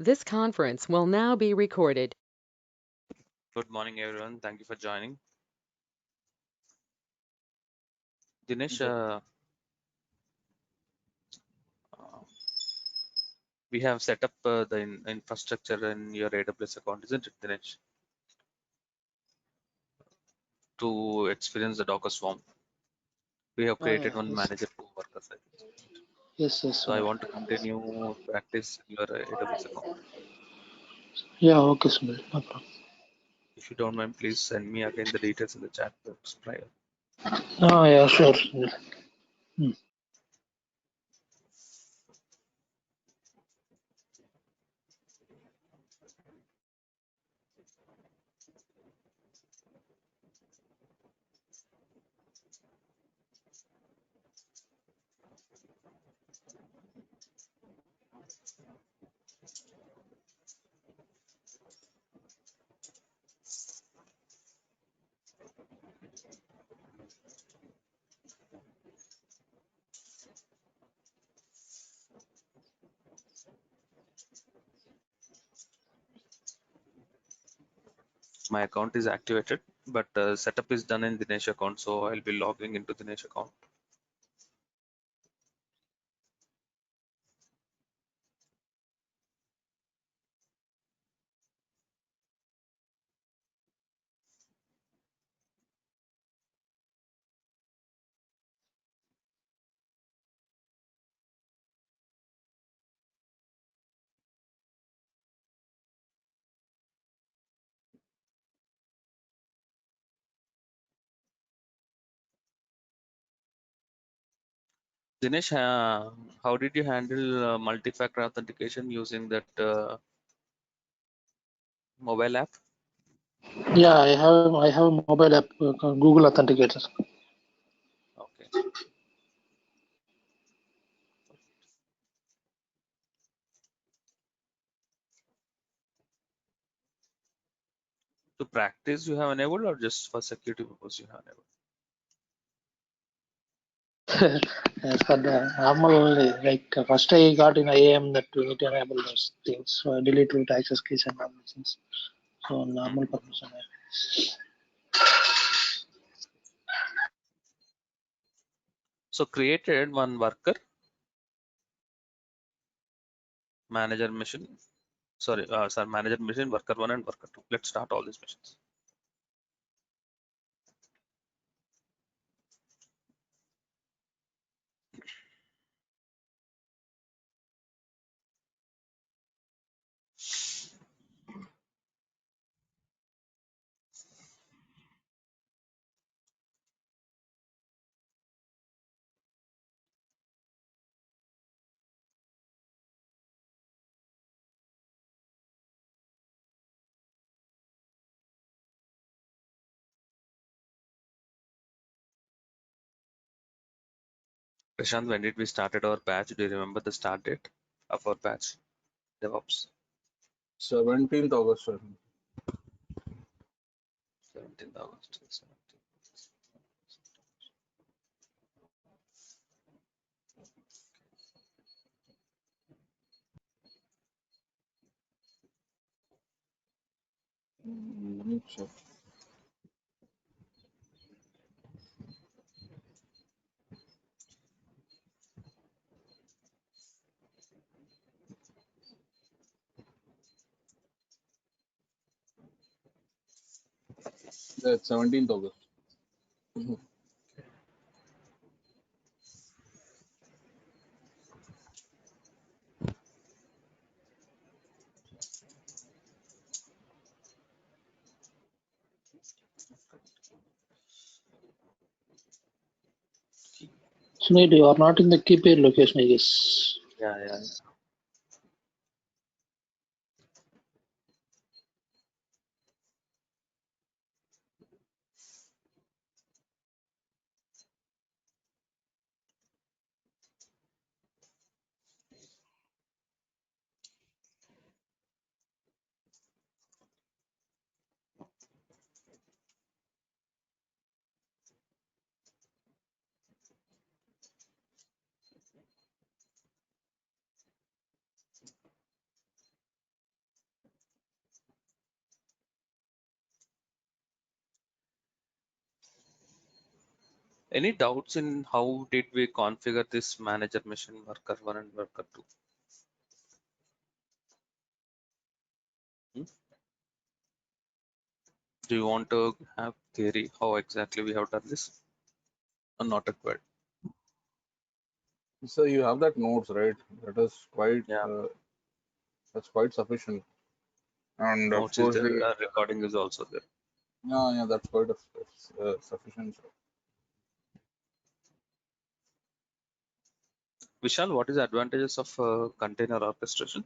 This conference will now be recorded. Good morning, everyone. Thank you for joining. Dinesh, we have set up the infrastructure in your AWS account, isn't it, Dinesh? To experience the Docker Swarm. We have created one Yes, manager to worker side. yes, So I Sunil. want to continue practice your AWS account. Yeah, okay, Sunil. No problem. If you don't mind, please send me again the details in the chat box prior. Oh, yeah, sure, Sunil. My account is activated, but setup is done in Dinesh account, so I'll be logging into Dinesh account. Dinesh, how did you handle multi-factor authentication using that mobile app? Yeah, I have a mobile app, called Google Authenticator. Okay. To practice, you have enabled, or just for security purpose you have enabled? As for the normal only, like first I got in IAM that we need to enable those things. So I delete root access keys and all those things. So normal Mhm. permission. So created one worker, manager mission. Sorry, manager mission, worker one and worker two. Let's start all these missions. Prashant, when did we started our batch? Do you remember the start date of our batch? DevOps. 17th August, sir. 17th August. 17th. Let me check. That's 17th August. Sunil, you are not in the key pair location, I guess. Yeah. Any doubts in how did we configure this manager machine worker 1 and worker 2? Hmm? Do you want to have theory how exactly we have done this? Or not required? So you have that notes, right? That is quite Yeah, that's quite sufficient. And of notes is course there. the Recording is also there. yeah, that's quite sufficient. Vishal, what is the advantages of container orchestration?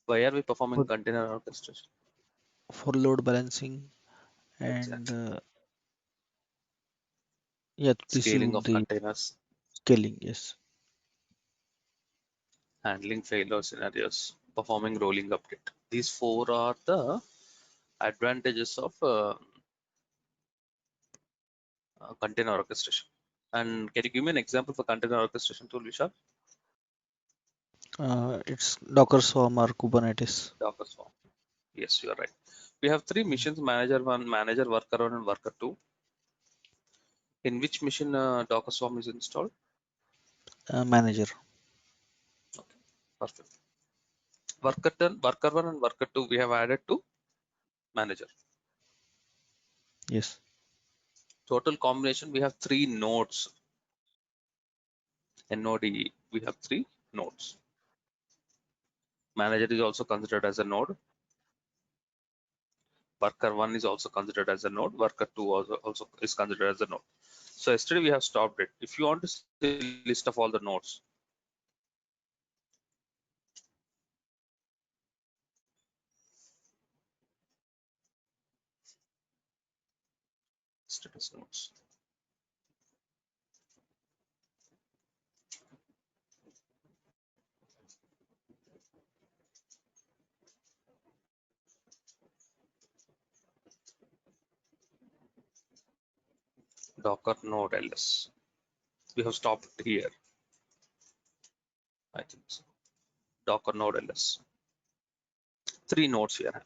Why are we performing for, container orchestration? for load balancing and Exactly. yeah, to Scaling receive of the containers, scaling. Yes. handling failure scenarios, performing rolling update. These four are the advantages of container orchestration. And can you give me an example for container orchestration tool, Vishal? It's Docker Swarm or Kubernetes. Docker Swarm. Yes, you are right. We have three Mm. missions: manager one, manager, worker one, and worker two. In which mission Docker Swarm is installed? Manager. Okay, perfect. Worker one, and worker two we have added to manager. Yes. Total combination we have three nodes. NODE, we have three nodes. Manager is also considered as a node. Worker one is also considered as a node. Worker two also is considered as a node. So yesterday we have stopped it. If you want to see a list of all the nodes, status nodes. Docker node ls. We have stopped it here. I think so. Docker node ls. Three nodes here.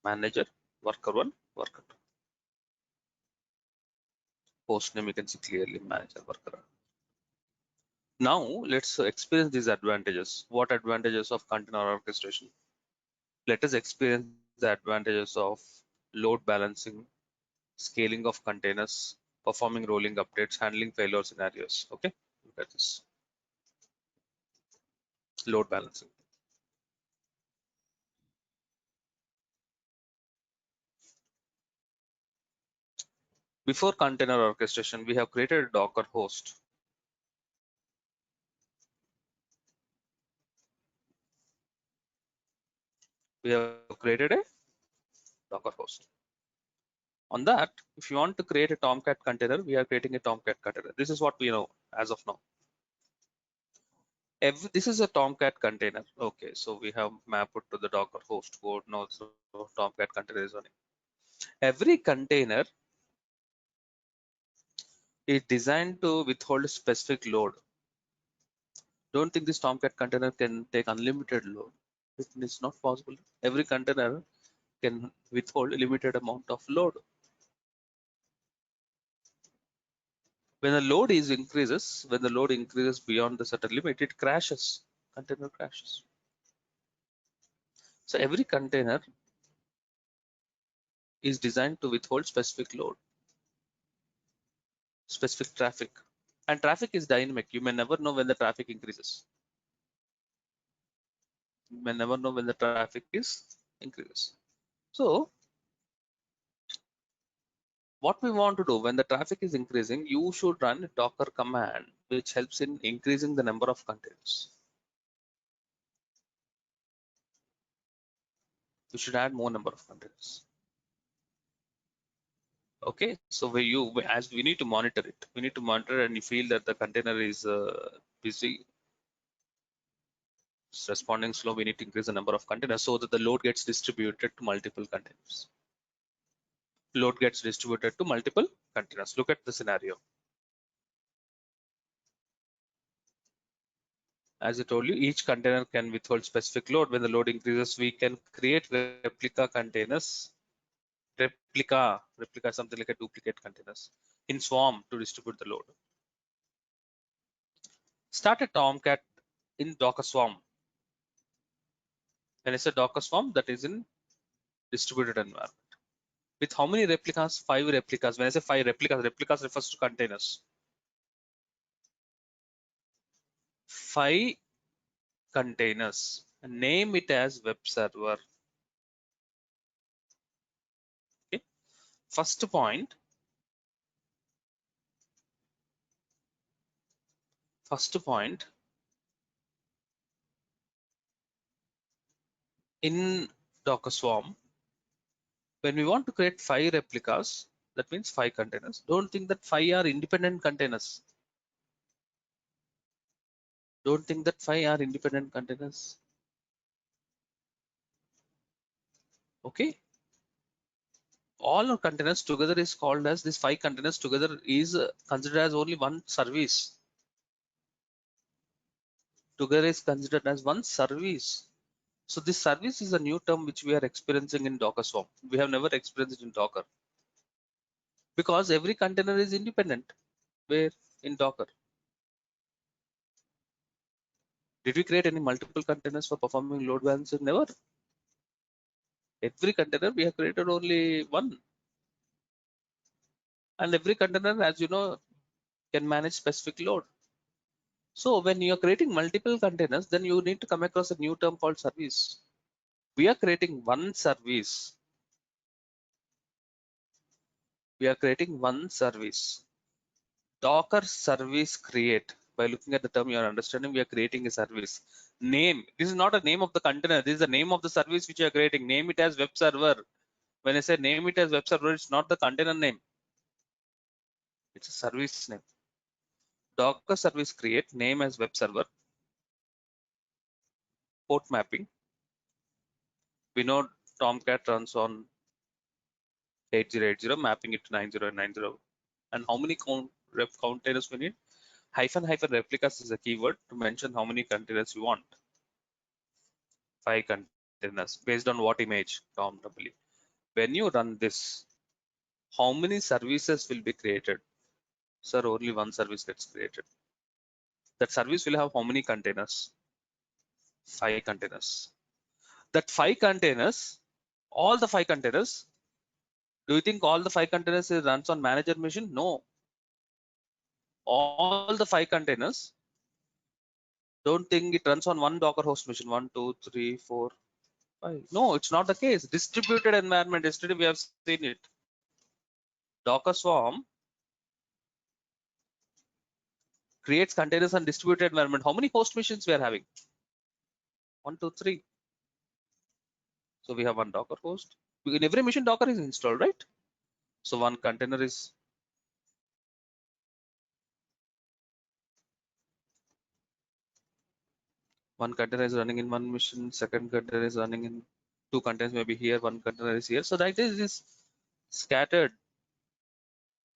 Manager, worker one, worker two. Host name you can see clearly manager, worker one. Now let's experience these advantages. What advantages of container orchestration? Let us experience the advantages of load balancing, scaling of containers, performing rolling updates, handling failure scenarios. Okay, look at this. Load balancing. Before container orchestration, we have created a Docker host. We have created a Docker host. On that, if you want to create a Tomcat container, we are creating a Tomcat container. This is what we know as of now. This is a Tomcat container. Okay, so we have mapped it to the Docker host code now. So Tomcat container is running. Every container is designed to withhold a specific load. Don't think this Tomcat container can take unlimited load. It is not possible. Every container can withhold a limited amount of load. When the load increases beyond the certain limit, it crashes. Container crashes. So every container is designed to withhold specific load, specific traffic. And traffic is dynamic. You may never know when the traffic increases. You may never know when the traffic is increases. So what we want to do when the traffic is increasing, you should run a Docker command which helps in increasing the number of containers. You should add more number of containers. Okay, so as we need to monitor it, we need to monitor, and you feel that the container is busy, it's responding slow, we need to increase the number of containers so that the load gets distributed to multiple containers. Load gets distributed to multiple containers. Look at the scenario. As I told you, each container can withhold specific load. When the load increases, we can create replica containers. Replica is something like a duplicate containers in Swarm to distribute the load. Start a Tomcat in Docker Swarm. When I say Docker Swarm, that is in distributed environment. With how many replicas? 5 replicas. When I say 5 replicas, replicas refers to containers. 5 containers. Name it as web server. Okay. First point. In Docker Swarm, when we want to create 5 replicas, that means 5 containers. Don't think that 5 are independent containers. Don't think that 5 are independent containers. Okay. All our containers together is called as these 5 containers together is considered as only one service. Together is considered as one service. So this service is a new term which we are experiencing in Docker Swarm. We have never experienced it in Docker because every container is independent. Where in Docker? Did we create any multiple containers for performing load balancing? Never. Every container we have created only one. And every container, as you know, can manage specific load. So when you are creating multiple containers, then you need to come across a new term called service. We are creating one service. We are creating one service. Docker service create. By looking at the term you are understanding, we are creating a service. Name. This is not a name of the container. This is the name of the service which you are creating. Name it as web server. When I say name it as web server, it's not the container name. It's a service name. Docker service create, name as web server. Port mapping. We know Tomcat runs on 8080, mapping it to 9090. And how many containers we need? Hyphen replicas is a keyword to mention how many containers you want. 5 containers based on what image? TomW. When you run this, how many services will be created? Sir, only one service gets created. That service will have how many containers? 5 containers. That 5 containers, all the 5 containers, do you think all the 5 containers runs on manager machine? No. All the 5 containers, don't think it runs on one Docker host machine. 1, 2, 3, 4, 5. No, it's not the case. Distributed environment. Yesterday we have seen it. Docker Swarm creates containers on distributed environment. How many host machines we are having? 1, 2, 3. So we have one Docker host. In every machine, Docker is installed, right? So one container is running in one machine. Second container is running in 2 containers, maybe here. 1 container is here. So that is scattered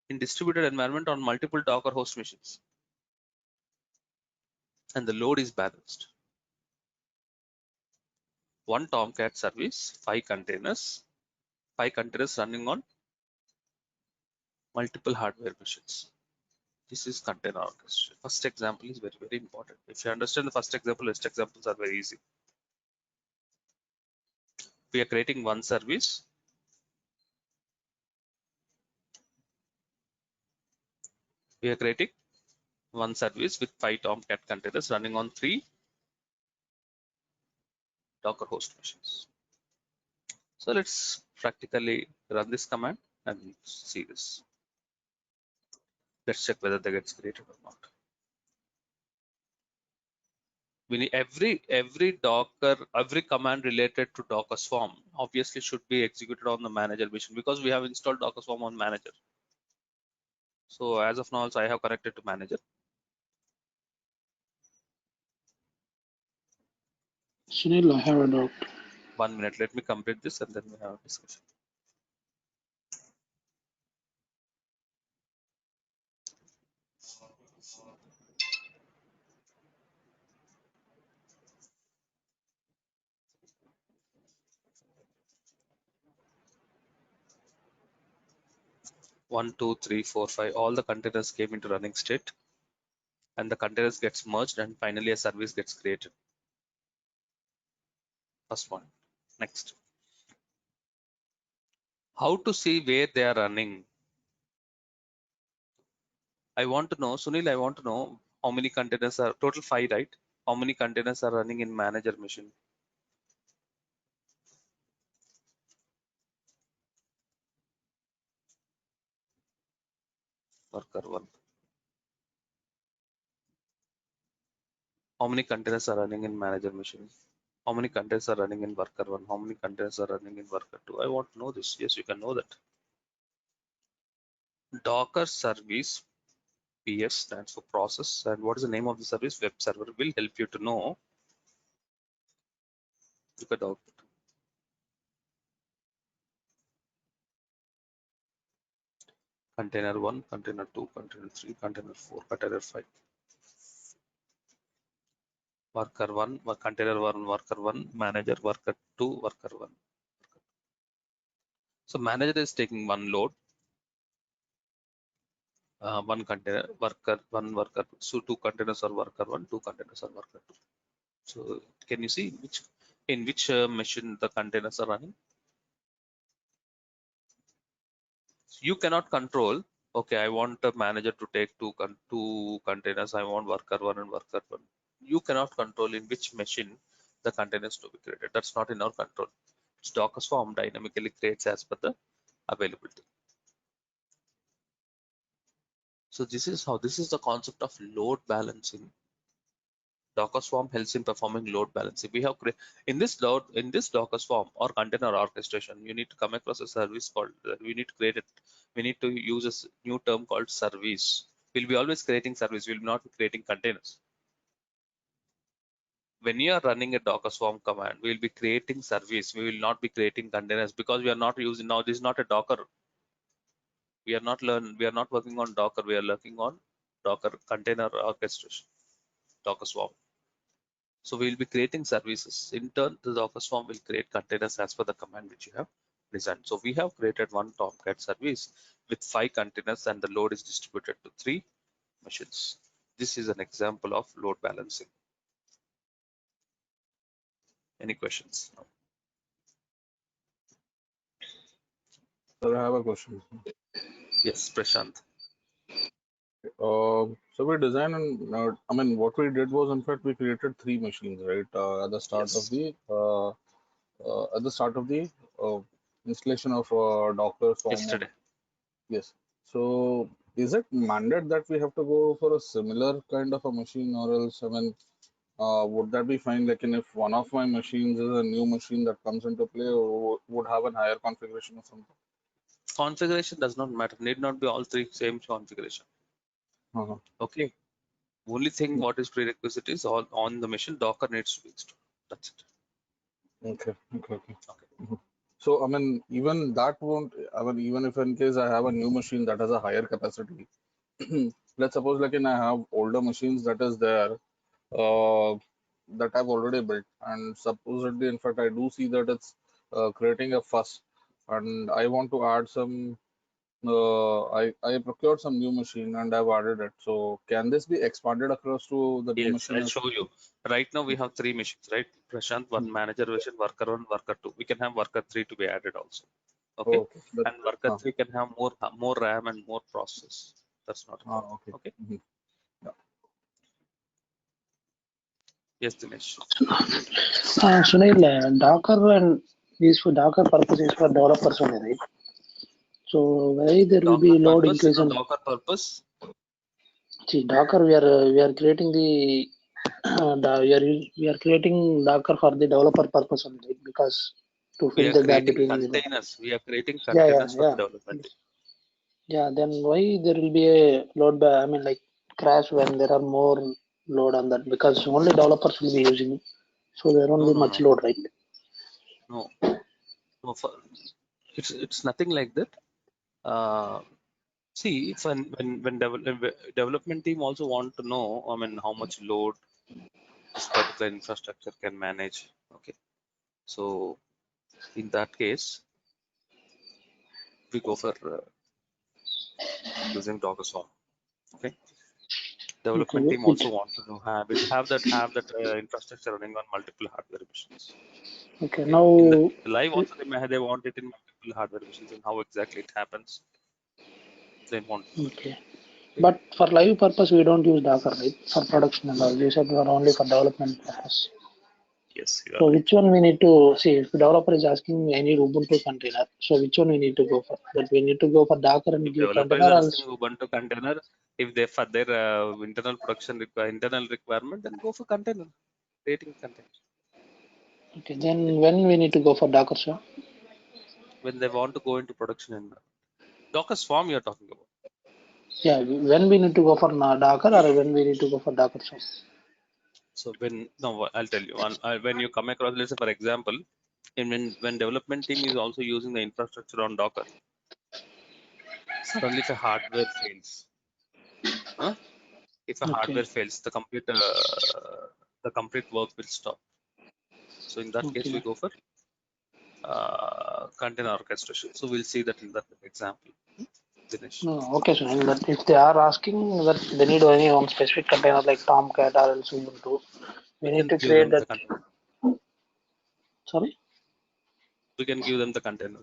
in distributed environment on multiple Docker host machines, and the load is balanced. One Tomcat service, 5 containers running on multiple hardware machines. This is container orchestration. First example is very, very important. If you understand the first example, rest examples are very easy. We are creating one service. We are creating one service with 5 Tomcat containers running on 3 Docker host machines. So let's practically run this command and see this. Let's check whether they gets created or not. We need every command related to Docker Swarm obviously should be executed on the manager machine because we have installed Docker Swarm on manager. So as of now, also I have connected to manager. Sunil, I have a doubt. 1 minute. Let me complete this and then we have a discussion. 1, 2, 3, 4, 5. All the containers came into running state, and the containers gets merged, and finally a service gets created. First one. Next. How to see where they are running? I want to know, Sunil, I want to know how many containers are total 5, right? How many containers are running in manager machine? Worker 1. How many containers are running in manager machine? How many containers are running in worker 1? How many containers are running in worker 2? I want to know this. Yes, you can know that. Docker service, PS stands for process, and what is the name of the service? Web server will help you to know. Look at the output. Container 1, container 2, container 3, container 4, container 5. Worker 1, container 1, worker 1, manager, worker 2, worker 1. So manager is taking one load, one container, worker 1, worker 2. So 2 containers are worker 1, 2 containers are worker 2. So can you see in which machine the containers are running? You cannot control. Okay, I want a manager to take two containers. I want worker 1 and worker 1. You cannot control in which machine the containers to be created. That's not in our control. Docker Swarm dynamically creates as per the availability. So this is the concept of load balancing. Docker Swarm helps in performing load balancing. We have in this Docker Swarm or container orchestration, you need to come across a service called. We need to create it. We need to use a new term called service. We'll be always creating service. We'll not be creating containers. When you are running a Docker Swarm command, we will be creating service. We will not be creating containers because we are not using now. This is not a Docker. We are not working on Docker. We are working on Docker container orchestration, Docker Swarm. So we will be creating services. In turn, the Docker Swarm will create containers as per the command which you have designed. So we have created one Tomcat service with 5 containers, and the load is distributed to 3 machines. This is an example of load balancing. Any questions? Sir, I have a question. Yes, Prashant. So we designed and I mean, what we did was, in fact, we created 3 machines, right? At the start of Yes. the installation of Docker Swarm. Yesterday. Yes. So is it mandated that we have to go for a similar kind of a machine, or else, I mean, would that be fine? Like, if one of my machines is a new machine that comes into play, or would have a higher configuration or something? Configuration does not matter. Need not be all 3 same configuration. Okay. Only thing what is prerequisite is on the machine Docker needs to be installed. That's it. Okay. So, I mean, even that won't, I mean, even if in case I have a new machine that has a higher capacity, let's suppose like I have older machines that is there, that I've already built, and supposedly, in fact, I do see that it's creating a fuss, and I want to add some, I procured some new machine and I've added it. So can this be expanded across to the new Yes, machine? I'll show you. Right now we have 3 machines, right? Prashant, one manager version, worker 1, worker 2. We can have worker 3 to be added also. Okay. Okay. And worker 3 can have more RAM and more process. That's not a problem. Okay. Okay. Yeah. Yes, Dinesh. Sunil, Docker and these for Docker purposes for developers only, right? So why there will be load increase and Docker purpose. see Docker we are creating we are creating Docker for the developer purpose only, right? Because to We fill are the gap creating between the containers. We are creating yeah containers for the development. yeah. Then why there will be a load? I mean, like crash when there are more load on that because only developers will be using it, so there won't be much load, right? No. It's nothing like that. See, if when development team also want to know, I mean, how much load this particular infrastructure can manage. Okay, so in that case, we go for using Docker Swarm. Okay. Development Okay, team also want to have that infrastructure running on multiple hardware machines. okay. Okay. Now, In the live also they want it in multiple hardware machines, and how exactly it happens, they want. okay. But for live purpose, we don't use Docker, right? For production and all. You said we are only for development purpose. Yes, you are So right. which one we need to see? If the developer is asking I need Ubuntu container, so which one we need to go for? That we need to go for Docker and If give developer is container, asking else Ubuntu container, if they for their internal production internal requirement, then go for container, creating container. okay. Then when we need to go for Docker, sir? When they want to go into production environment. Docker Swarm you're talking about. Yeah, when we need to go for Docker or when we need to go for Docker, sir? So I'll tell you. When you come across, let's say for example, when development team is also using the infrastructure on Docker, suddenly if a hardware fails, huh? If a Okay, hardware fails, the complete work will stop. So in that case, we okay. go for container orchestration. So we'll see that in that example. Dinesh. No, okay, sir. And that if they are asking that they need any one specific container like Tomcat or else Ubuntu, we We need can to give create them the that. container. Sorry. We can give them the container.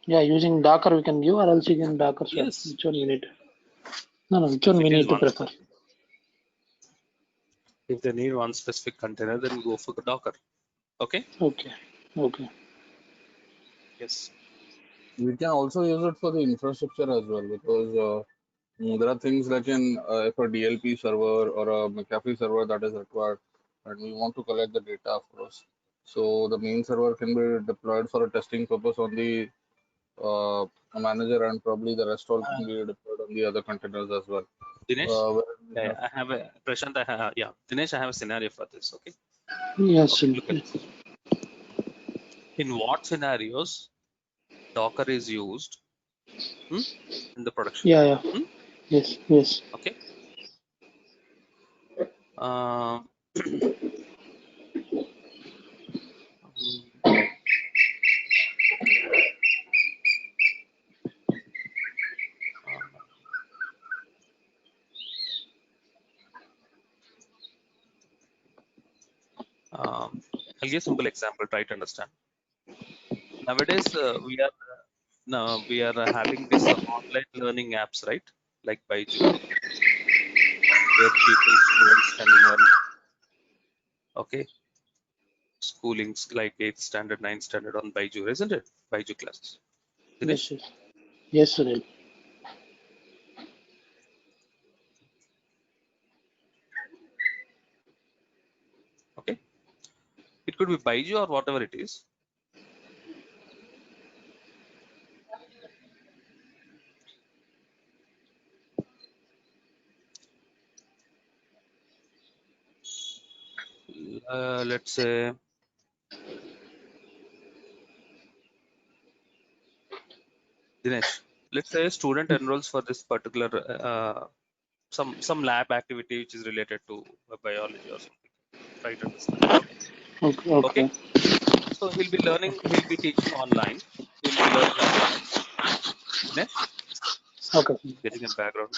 Yeah, using Docker we can give or else using Docker, sir. Yes. Which one we need? No, which If one we it is need to one, prefer? if they need one specific container, then go for Docker. Okay. Okay, okay. Yes. We can also use it for the infrastructure as well, because there are things like if a DLP server or a McAfee server that is required, and we want to collect the data, of course. So the main server can be deployed for a testing purpose on the manager, and probably the rest all can be deployed on the other containers as well. Dinesh. Where we I have a Prashant. Dinesh, I have a scenario for this. Okay. Yes, Okay. sir. Look at this. In what scenarios Docker is used in the production? Yeah, yeah. Yes, yes. Okay. Uh, I'll give a simple example. Try to understand. Nowadays, we are having this online learning apps, right? Like Byju, where students can learn. Okay, schoolings like 8th standard, 9th standard on Byju, isn't it? Byju classes. Yes, Dinesh? yes. Yes, Sunil. Okay, it could be Byju or whatever it is. Let's say Dinesh. Let's say a student enrolls for this particular some lab activity which is related to biology or something. Try to understand. Okay. Okay, Okay. okay. So he'll be learning. He'll be teaching online. He'll be learning online. Dinesh, Okay. getting a background.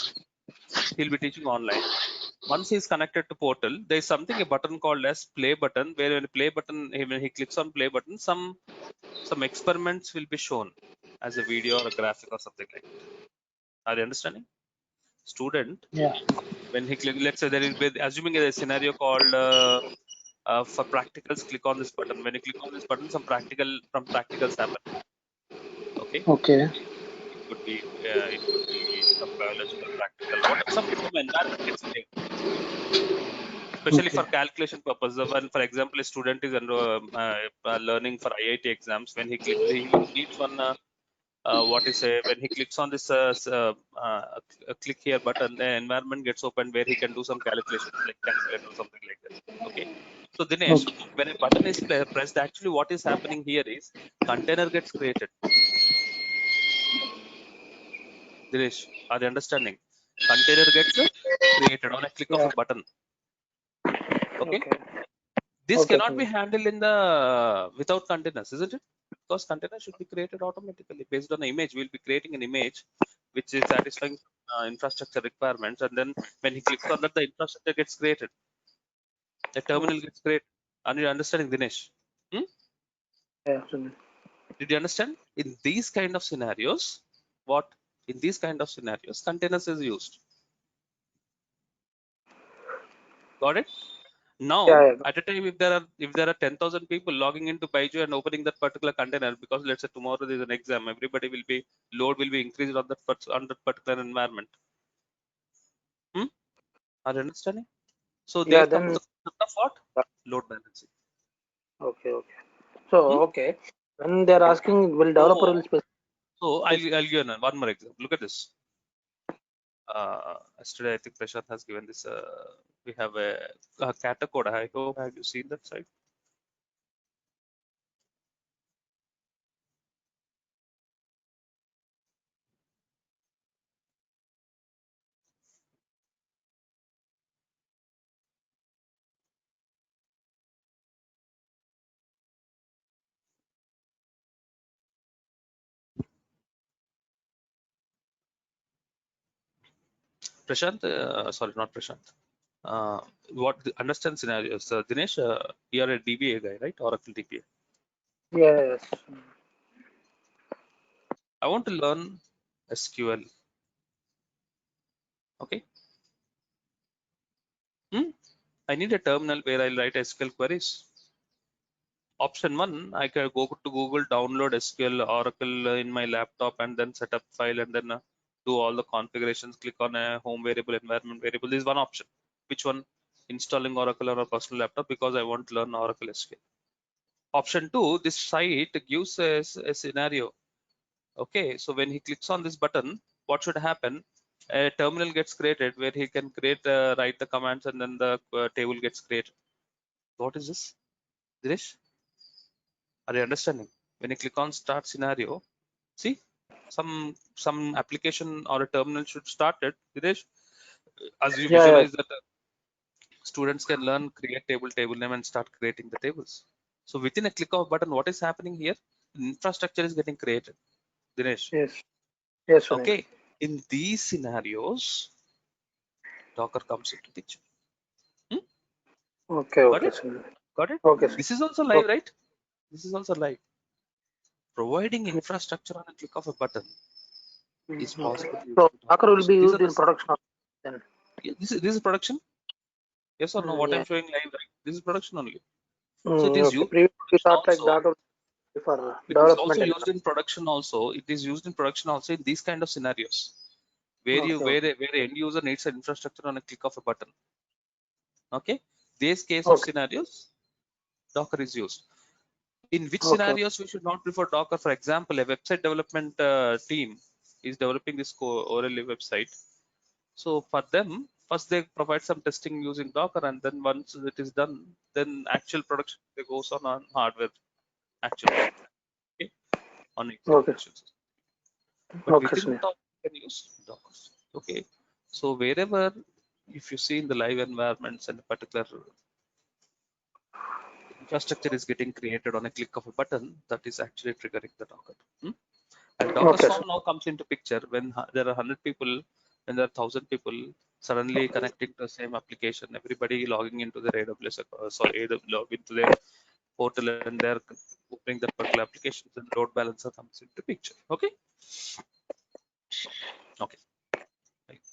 He'll be teaching online. Once he's connected to portal, there's something a button called as play button, where when play button, when he clicks on play button, some experiments will be shown as a video or a graphic or something like that. Are you understanding? Student, Yeah. when he click, let's say there is, assuming a scenario called for practicals, click on this button. When you click on this button, some practicals happen. Okay. Okay. It could be some biological practical, some environment gets created, especially Okay. for calculation purposes. When, for example, a student is learning for IIT exams, when he needs one. What is say when he clicks on this click here button, the environment gets open where he can do some calculations like calculator or something like that. Okay. So Dinesh, Okay. when a button is pressed, actually what is happening here is container gets created. Dinesh, are you understanding? Container gets created on a click of Yeah. a button. Okay. Okay. This Okay, cannot be Sunil. handled in the without containers, isn't it? Because container should be created automatically based on the image. We'll be creating an image which is satisfying infrastructure requirements, and then when he clicks on that, the infrastructure gets created. The terminal gets created. Are you understanding, Dinesh? Yeah, absolutely. Did you understand? In these kind of scenarios, containers is used. Got it? Now, Yeah, at a time, if there are 10,000 people logging into Baidu and opening that particular container, because let's say tomorrow there is an exam, everybody load will be increased on that particular environment. Are you understanding? So yeah. there comes Then the concept of what? Load balancing. okay, okay. So Hmm? okay, when they're asking, will developer will So I'll give you one more example. Look at this. Yesterday, I think Prashant has given this. We have a Kata code. I hope have you seen that site? Prashant, sorry, not Prashant. What understand scenarios? Dinesh, you're a DBA guy, right? Oracle DBA. Yes. I want to learn SQL. Okay. I need a terminal where I'll write SQL queries. Option one, I can go to Google, download SQL Oracle in my laptop, and then set up file, and then do all the configurations. Click on a home variable, environment variable. This is one option. Which one? Installing Oracle on a personal laptop, because I want to learn Oracle SQL. Option two, this site gives a scenario. Okay, so when he clicks on this button, what should happen? A terminal gets created where he can write the commands, and then the table gets created. What is this, Dinesh? Are you understanding? When you click on start scenario, see some application or a terminal should start it. Dinesh, as you Yeah, yeah. visualize that students can learn create table name and start creating the tables. So within a click of a button, what is happening here? Infrastructure is getting created. Dinesh, Yes. Yes, Sunil. okay. In these scenarios, Docker comes into picture. Okay, Got okay, it? Sunil. Got it? Okay, sir. This is also live, Okay. right? This is also live. Providing infrastructure on a click of a button is Okay. possible using So Docker. Docker will So be these are used the in production then. this is production. Yes or no? What I'm Yeah. showing live, right? This is production only. So it is Okay. used in Previously we production thought like also. Docker for It is development also and used in production also. It is used in production also in these kind of scenarios where okay, okay. where the end user needs an infrastructure on a click of a button. Okay, these case of Okay. scenarios, Docker is used. In which Okay. scenarios we should not prefer Docker? For example, a website development team is developing this Orally website. So for them, first they provide some testing using Docker, and then once it is done, then actual production goes on hardware actually, okay, on Okay. execution system. But Okay, within the Sunil. top, you can use Docker. Okay, so wherever, if you see in the live environments and a particular infrastructure is getting created on a click of a button, that is actually triggering the Docker. And Docker Okay, Swarm sir. now comes into picture when there are 100 people, when there are 1,000 people suddenly connecting to the same application, everybody logging into their AWS, log into their portal, and they're opening that particular application, then load balancer comes into picture. Okay. Okay.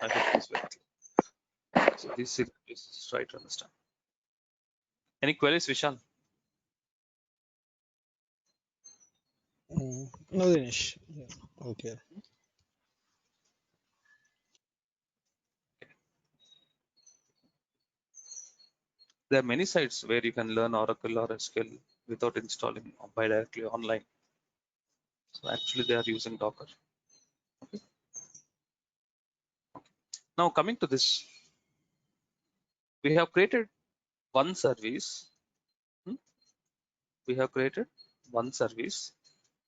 I hope it is very clear. So this is try to understand. Any queries, Vishal? No, Dinesh. Yeah. Okay. There are many sites where you can learn Oracle or SQL without installing by directly online. So actually they are using Docker. Okay. Now coming to this, we have created one service. We have created one service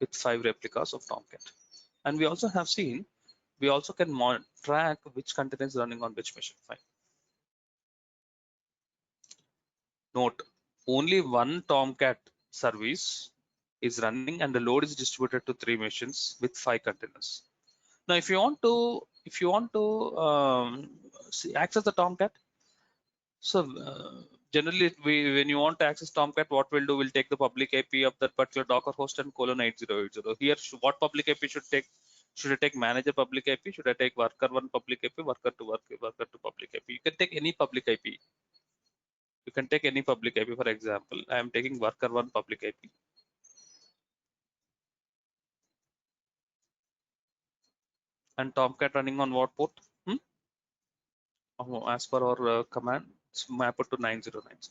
with 5 replicas of Tomcat. And we also have seen, we also can track which container is running on which machine. Fine. Note, only one Tomcat service is running and the load is distributed to 3 machines with 5 containers. Now, if you want to if you want to access the Tomcat, so generally when you want to access Tomcat, what we'll do, we'll take the public IP of that particular Docker host and :8080. Here, what public IP should take? Should I take manager public IP? Should I take worker1 public IP, worker2 public IP? You can take any public IP. You can take any public IP. For example, I am taking worker1 public IP. And Tomcat running on what port? As per our command, it's mapped to 9090.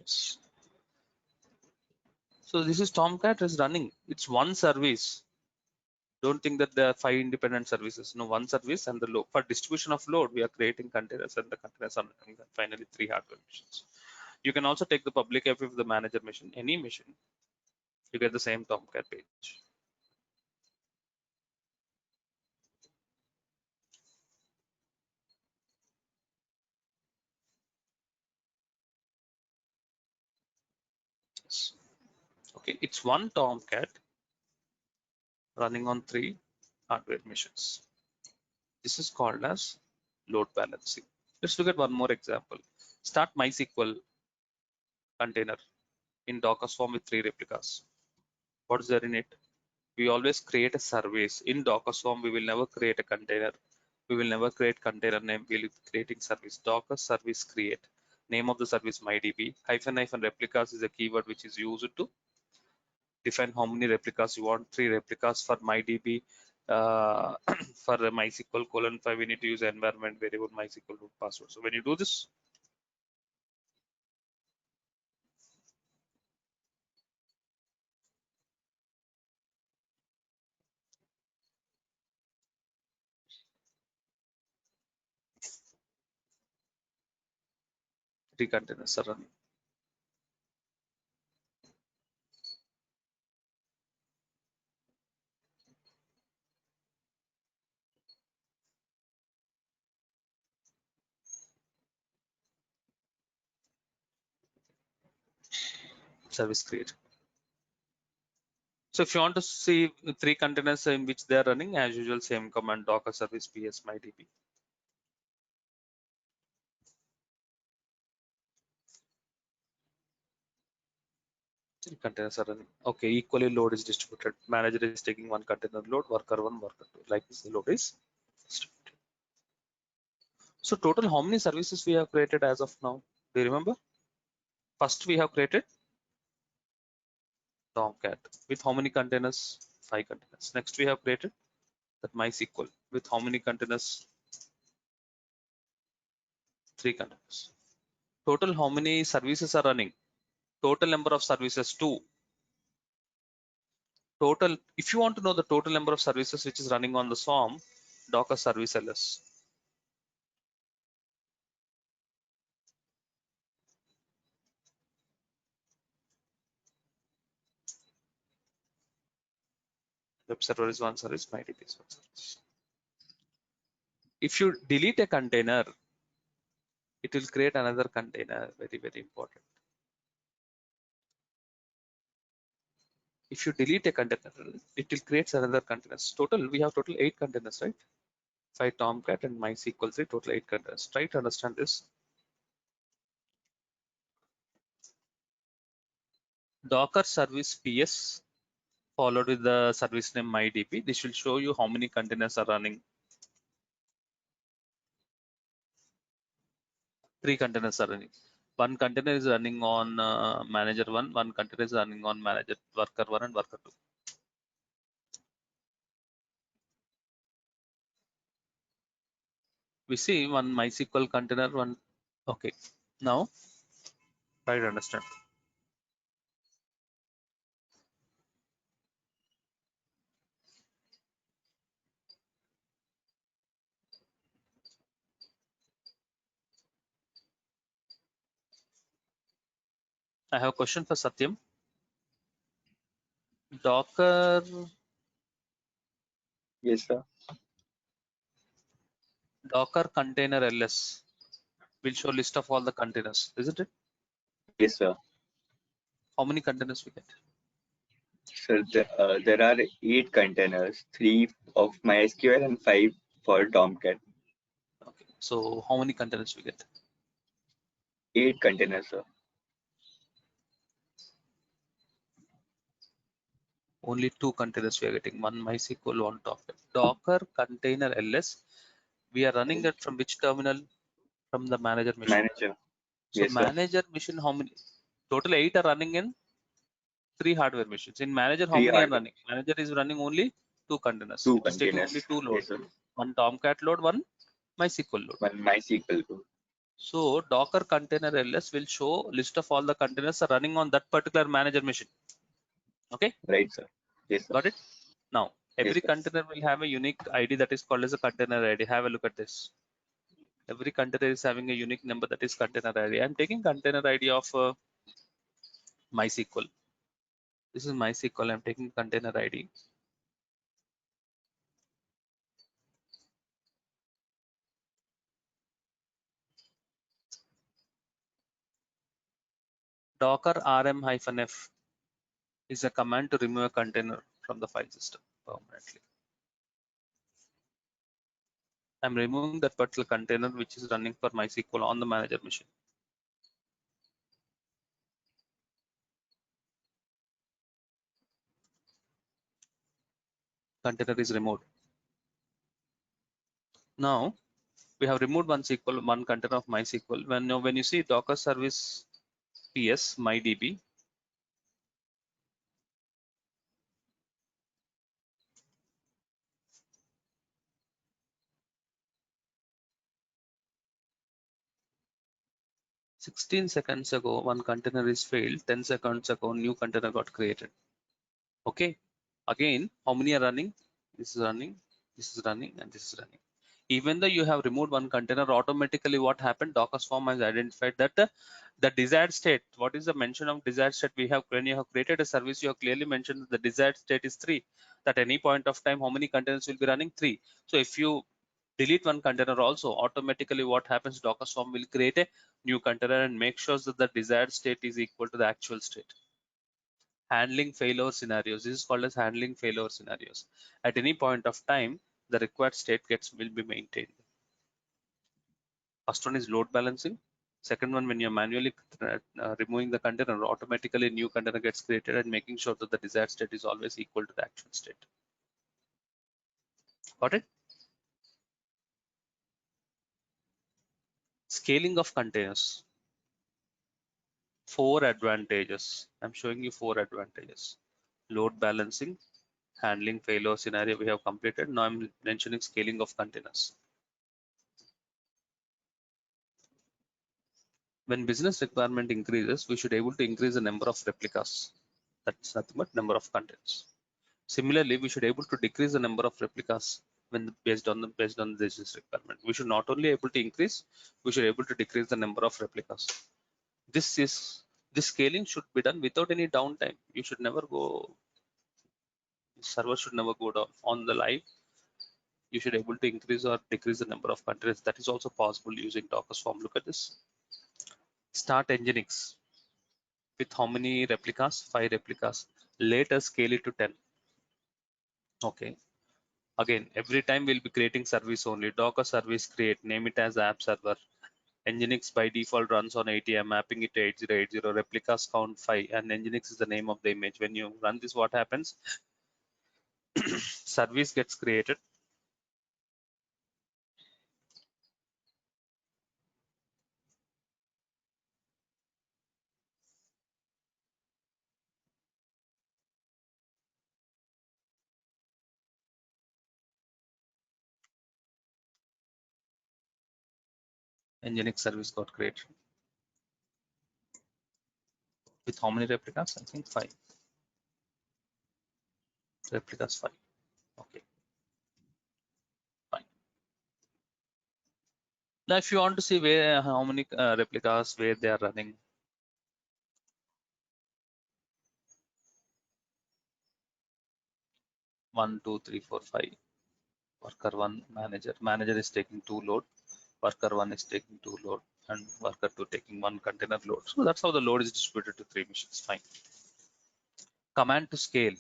Yes. So this is Tomcat is running. It's one service. Don't think that there are 5 independent services. No, one service, and the load. For distribution of load, we are creating containers, and the containers are running. And finally 3 hardware machines. You can also take the public IP of the manager machine, any machine. You get the same Tomcat page. Yes. Okay, it's one Tomcat running on 3 hardware machines. This is called as load balancing. Let's look at one more example. Start MySQL container in Docker Swarm with 3 replicas. What is there in it? We always create a service. In Docker Swarm, we will never create a container. We will never create container name. We'll be creating service. Docker service create. Name of the service MyDB. -- replicas is a keyword which is used to define how many replicas you want. 3 replicas for MyDB. For MySQL :5, we need to use environment variable MySQL root password. So when you do this, three containers are running. Service create. So if you want to see 3 containers in which they are running, as usual, same command, Docker service ps MyDB. Containers are running. Okay, equally load is distributed. Manager is taking 1 container load, worker1, worker2. Like this, the load is distributed. So total, how many services we have created as of now? Do you remember? First, we have created Tomcat with how many containers? 5 containers. Next, we have created that MySQL with how many containers? 3 containers. Total, how many services are running? Total number of services, 2. Total, if you want to know the total number of services which is running on the Swarm, Docker service ls. Web server is one service, MyDB is one service. If you delete a container, it will create another container. Very, very important. If you delete a container, it will create another containers. Total, we have total 8 containers, right? 5 Tomcat and MySQL 3, total 8 containers. Try to understand this. Docker service ps followed with the service name MyDB. This will show you how many containers are running. 3 containers are running. 1 container is running on manager1, 1 container is running on manager worker1 and worker2. We see one MySQL container, one. Okay, now try to understand. I have a question for Satyam. Docker. Yes, sir. Docker container ls will show list of all the containers, isn't it? Yes, sir. How many containers we get? So there are 8 containers, 3 of MySQL and 5 for Tomcat. Okay. So how many containers we get? 8 containers, sir. Only 2 containers we are getting, one MySQL, one Tomcat. Docker container ls, we are running that from which terminal? From the manager machine. Manager. So Yes, sir. manager machine, how many? Total 8 are running in 3 hardware machines. In manager, how 3 many are hardware, running? Manager is running only 2 containers. 2 It is taking only containers. 2 loads. Yes, sir. One Tomcat load, one MySQL load. 1 MySQL load. So Docker container ls will show list of all the containers are running on that particular manager machine. Okay, Right, sir. Yes, sir. got it? Now every Yes, sir. container will have a unique ID that is called as a container ID. Have a look at this. Every container is having a unique number that is container ID. I'm taking container ID of MySQL. This is MySQL. I'm taking container ID. Docker rm-f is a command to remove a container from the file system permanently. I'm removing that particular container which is running for MySQL on the manager machine. Container is removed. Now we have removed one container of MySQL. When you see Docker service ps mydb, "16 seconds ago, one container is failed. 10 seconds ago, new container got created." Okay. Again, how many are running? This is running, this is running, and this is running. Even though you have removed one container, automatically what happened? Docker Swarm has identified that the desired state. What is the mention of desired state? We have, when you have created a service, you have clearly mentioned that the desired state is 3. At any point of time, how many containers will be running? 3. So if you delete one container also, automatically what happens? Docker Swarm will create a new container and make sure that the desired state is equal to the actual state. Handling failure scenarios. This is called as handling failure scenarios. At any point of time, the required state will be maintained. First one is load balancing. Second one, when you're manually removing the container, automatically a new container gets created and making sure that the desired state is always equal to the actual state. Got it? Scaling of containers. 4 advantages. I'm showing you 4 advantages. Load balancing, handling failure scenario we have completed. Now I'm mentioning scaling of containers. When business requirement increases, we should able to increase the number of replicas. That's nothing but number of contents. Similarly, we should able to decrease the number of replicas when based on the business requirement. We should not only able to increase, we should able to decrease the number of replicas. This scaling should be done without any downtime. You should never go, server should never go down on the live. You should able to increase or decrease the number of containers. That is also possible using Docker Swarm. Look at this. Start Nginx with how many replicas? 5 replicas. Later scale it to 10. Okay. Again, every time we'll be creating service only. Docker service create, name it as app server. Nginx by default runs on 80. I'm mapping it to 8080. Replicas count 5, and Nginx is the name of the image. When you run this, what happens? Service gets created. Nginx service got created. With how many replicas? I think 5. Replicas 5. Okay. Fine. Now, if you want to see where how many replicas where they are running, one, two, three, four, 5. Worker 1, manager. Manager is taking 2 load. Worker 1 is taking 2 load, and worker 2 taking 1 container load. So that's how the load is distributed to 3 machines. Fine. Command to scale.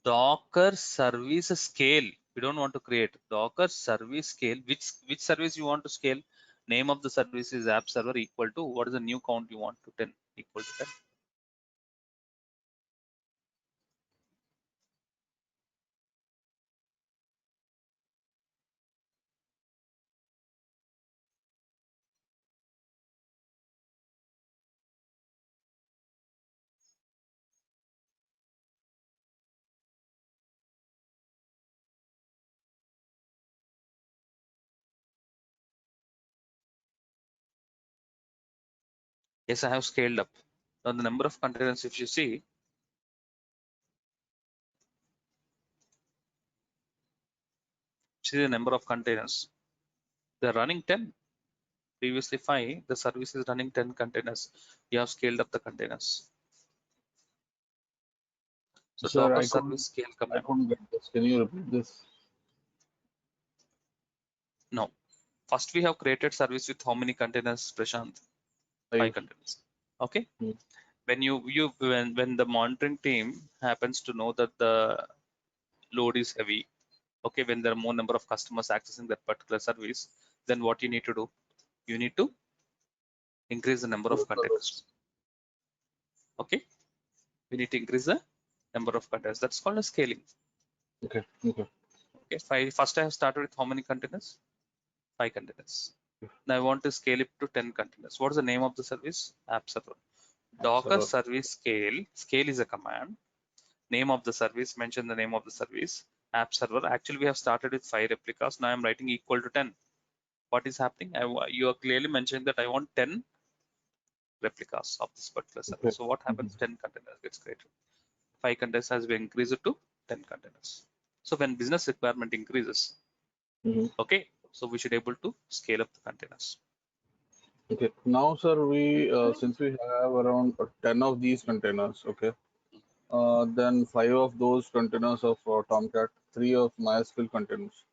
Docker service scale. We don't want to create Docker service scale. Which service you want to scale? Name of the service is app server equal to what is the new count you want to 10 equal to 10. Yes, I have scaled up. Now the number of containers, if you see, the number of containers. They're running 10. Previously 5. The service is running 10 containers. You have scaled up the containers. So Sir, Docker I service scale I command. couldn't get this. Can you repeat this? No. First we have created service with how many containers, Prashant? 5 containers. Okay. Hmm. When the monitoring team happens to know that the load is heavy, okay, when there are more number of customers accessing that particular service, then what you need to do? You need to increase the number of containers. Okay. We need to increase the number of containers. That's called a scaling. Okay. Okay. Okay. First I have started with how many containers? 5 containers. Now I want to scale it to 10 containers. What is the name of the service? App server. Docker server. service scale. Scale is a command. Name of the service, mention the name of the service. App server. Actually, we have started with 5 replicas. Now I'm writing equal to 10. What is happening? You are clearly mentioning that I want 10 replicas of this particular service. Okay. So what happens? 10 containers gets created. 5 containers has been increased to 10 containers. So when business requirement increases, okay, so we should able to scale up the containers. Okay. Now, sir, we since we have around 10 of these containers, okay, then 5 of those containers of Tomcat, 3 of MySQL containers.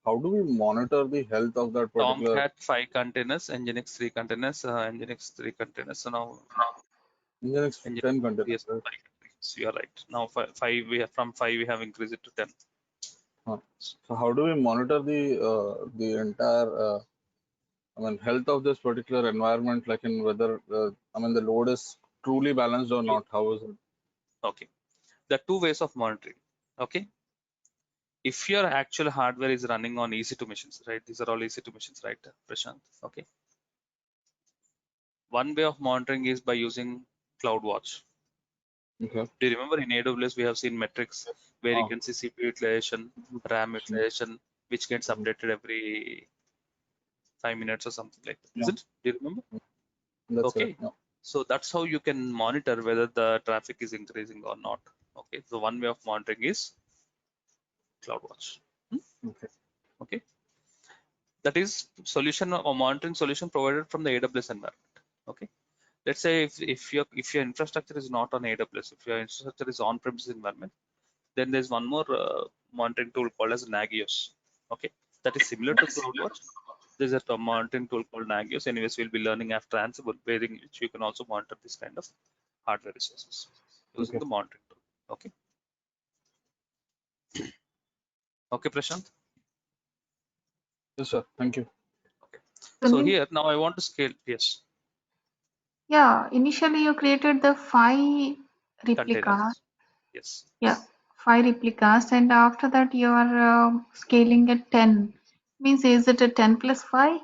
How do we monitor the health of that particular? Tomcat 5 containers, Nginx 3 containers, Nginx 3 containers. So now Nginx Nginx 10 containers, yes, right? 5 containers. You are right. Now 5 we have from 5 we have increased it to 10. So how do we monitor the entire health of this particular environment, like in whether the load is truly balanced or not? How is it? Okay, there are 2 ways of monitoring. Okay, if your actual hardware is running on EC2 machines, right? These are all EC2 machines, right, Prashant? Okay. One way of monitoring is by using CloudWatch. Okay. Do you remember in AWS we have seen metrics where you can see CPU utilization, RAM utilization, which gets updated every 5 minutes or something like that. Yeah. Is it? Do you remember? That's Okay. correct. Yeah. So that's how you can monitor whether the traffic is increasing or not. Okay. So one way of monitoring is CloudWatch. Okay. Okay. That is solution or monitoring solution provided from the AWS environment. Okay. Let's say if your infrastructure is not on AWS, if your infrastructure is on-premise environment, then there's one more monitoring tool called as Nagios. Okay, that is similar to CloudWatch. There's a monitoring tool called Nagios. Anyways, we'll be learning after Ansible, where in which you can also monitor this kind of hardware resources using the monitoring tool. Okay. Okay, Prashant. Yes, sir. Thank you. Okay. So here now I want to scale. Yes. Yeah, initially you created the 5 replicas. Containers. Yes. Yeah, 5 replicas, and after that you are scaling at 10. Means is it a 10 plus 5?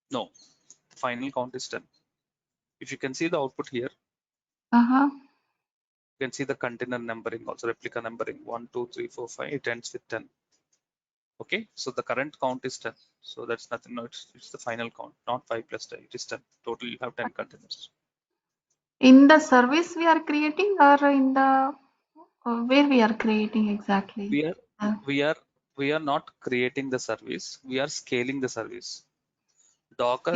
No, the final count is 10. If you can see the output here, Uh-huh. you can see the container numbering, also replica numbering 1, 2, 3, 4, 5. It ends with 10. Okay, so the current count is 10. So that's nothing. No, it's the final count, not 5 plus 10. It is 10. Total, you have 10 containers. In the service we are creating, or in the where we are creating exactly? We are not creating the service. We are scaling the service. Docker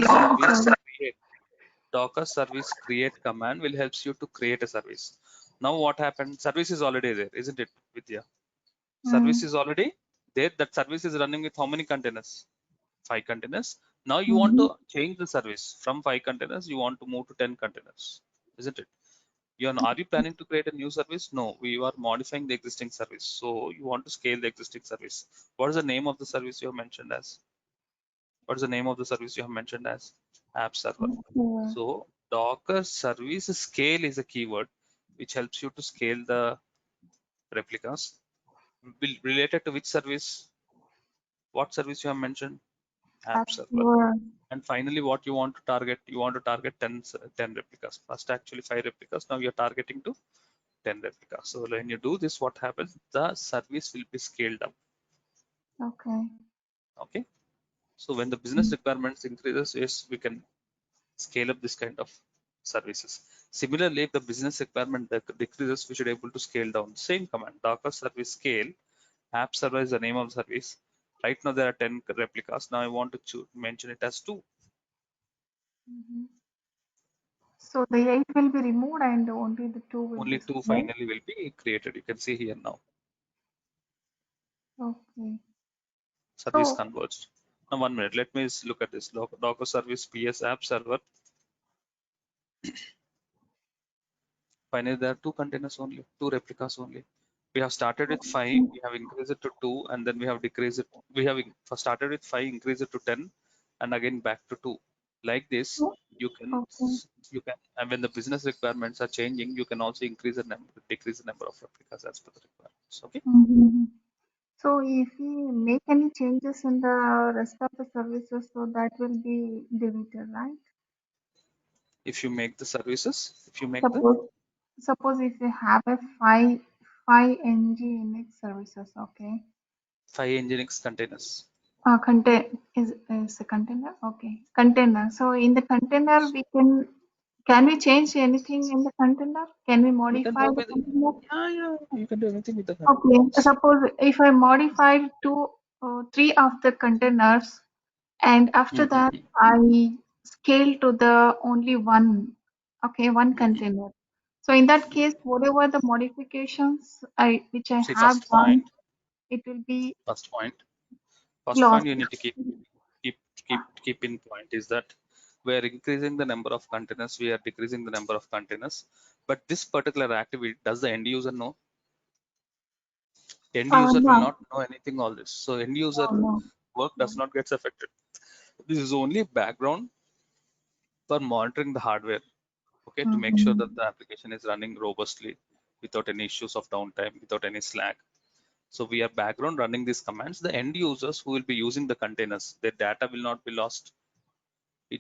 service create command will helps you to create a service. Now what happened? Service is already there, isn't it, Vidya? Service is already there. That service is running with how many containers? 5 containers. Now you want to change the service from 5 containers. You want to move to 10 containers, isn't it? Are you planning to create a new service? No, we are modifying the existing service. So you want to scale the existing service. What is the name of the service you have mentioned as? What is the name of the service you have mentioned as? App server. Okay. So Docker service scale is a keyword which helps you to scale the replicas. Related to which service? What service you have mentioned? App server. Sure. And finally, what you want to target? You want to target 10 replicas. First, actually 5 replicas. Now you're targeting to 10 replicas. So when you do this, what happens? The service will be scaled up. Okay. Okay. So when the business requirements increases, yes, we can scale up this kind of services. Similarly, if the business requirement decreases, we should be able to scale down. Same command, Docker service scale, app server is the name of the service. Right now there are 10 replicas. Now I want to mention it as 2. Mhm. So the 8 will be removed and only the 2 will Only be 2 scaled. finally will be created. You can see here now. Okay. Service So converged. Now 1 minute. Let me look at this. Docker service PS app server. Finally, there are 2 containers only, 2 replicas only. We have started with 5, we have increased it to 2, and then we have decreased it. We have started with 5, increased it to 10, and again back to 2. Like this, you can, okay. and when the business requirements are changing, you can also increase the number, decrease the number of replicas as per the requirements. Okay. Mhm. So if we make any changes in the rest of the services, so that will be deleted, right? If you make the services, if you make the Suppose if you have a five Nginx services, okay. 5 Nginx containers. Contain is a container, okay. Container. So in the container, we can we change anything in the container? Can we You can modify work the with it. container? Yeah, you can do anything with the Okay. containers. Suppose if I modified 3 of the containers, and after that I scale to the only one, okay, one container. So in that case, whatever the modifications which I See, have done, it will be first point lost. you need to keep in point is that we are increasing the number of containers, we are decreasing the number of containers, but this particular activity, does the end user know? End user will No, not know anything all this. So end user no. work does not get affected. This is only background for monitoring the hardware, okay, to make sure Mhm. that the application is running robustly without any issues of downtime, without any slack. So we are background running these commands. The end users who will be using the containers, their data will not be lost.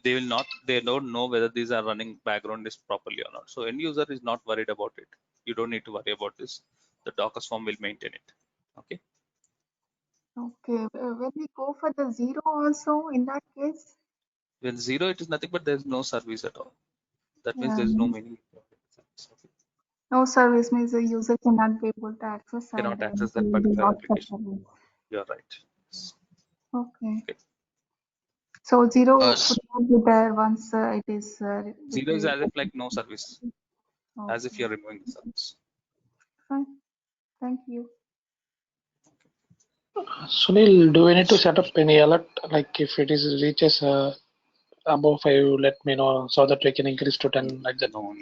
They don't know whether these are running background is properly or not. So end user is not worried about it. You don't need to worry about this. The Docker Swarm will maintain it. Okay. Okay. When we go for the 0 also, in that case, When 0, it is nothing but there's no service at all. That means yeah, there's no meaning. Okay. no service means the user cannot be able to access and Cannot access he that will be particular lost the application. service. You're right. Okay. Okay. So 0 s- could not be there once it is. 0 is as if like no service, as if Okay. you're removing the service. Fine. Thank you. Sunil, do we need to set up any alert? Like if it is reaches above 5, let me know so that we can increase to 10 like that. No.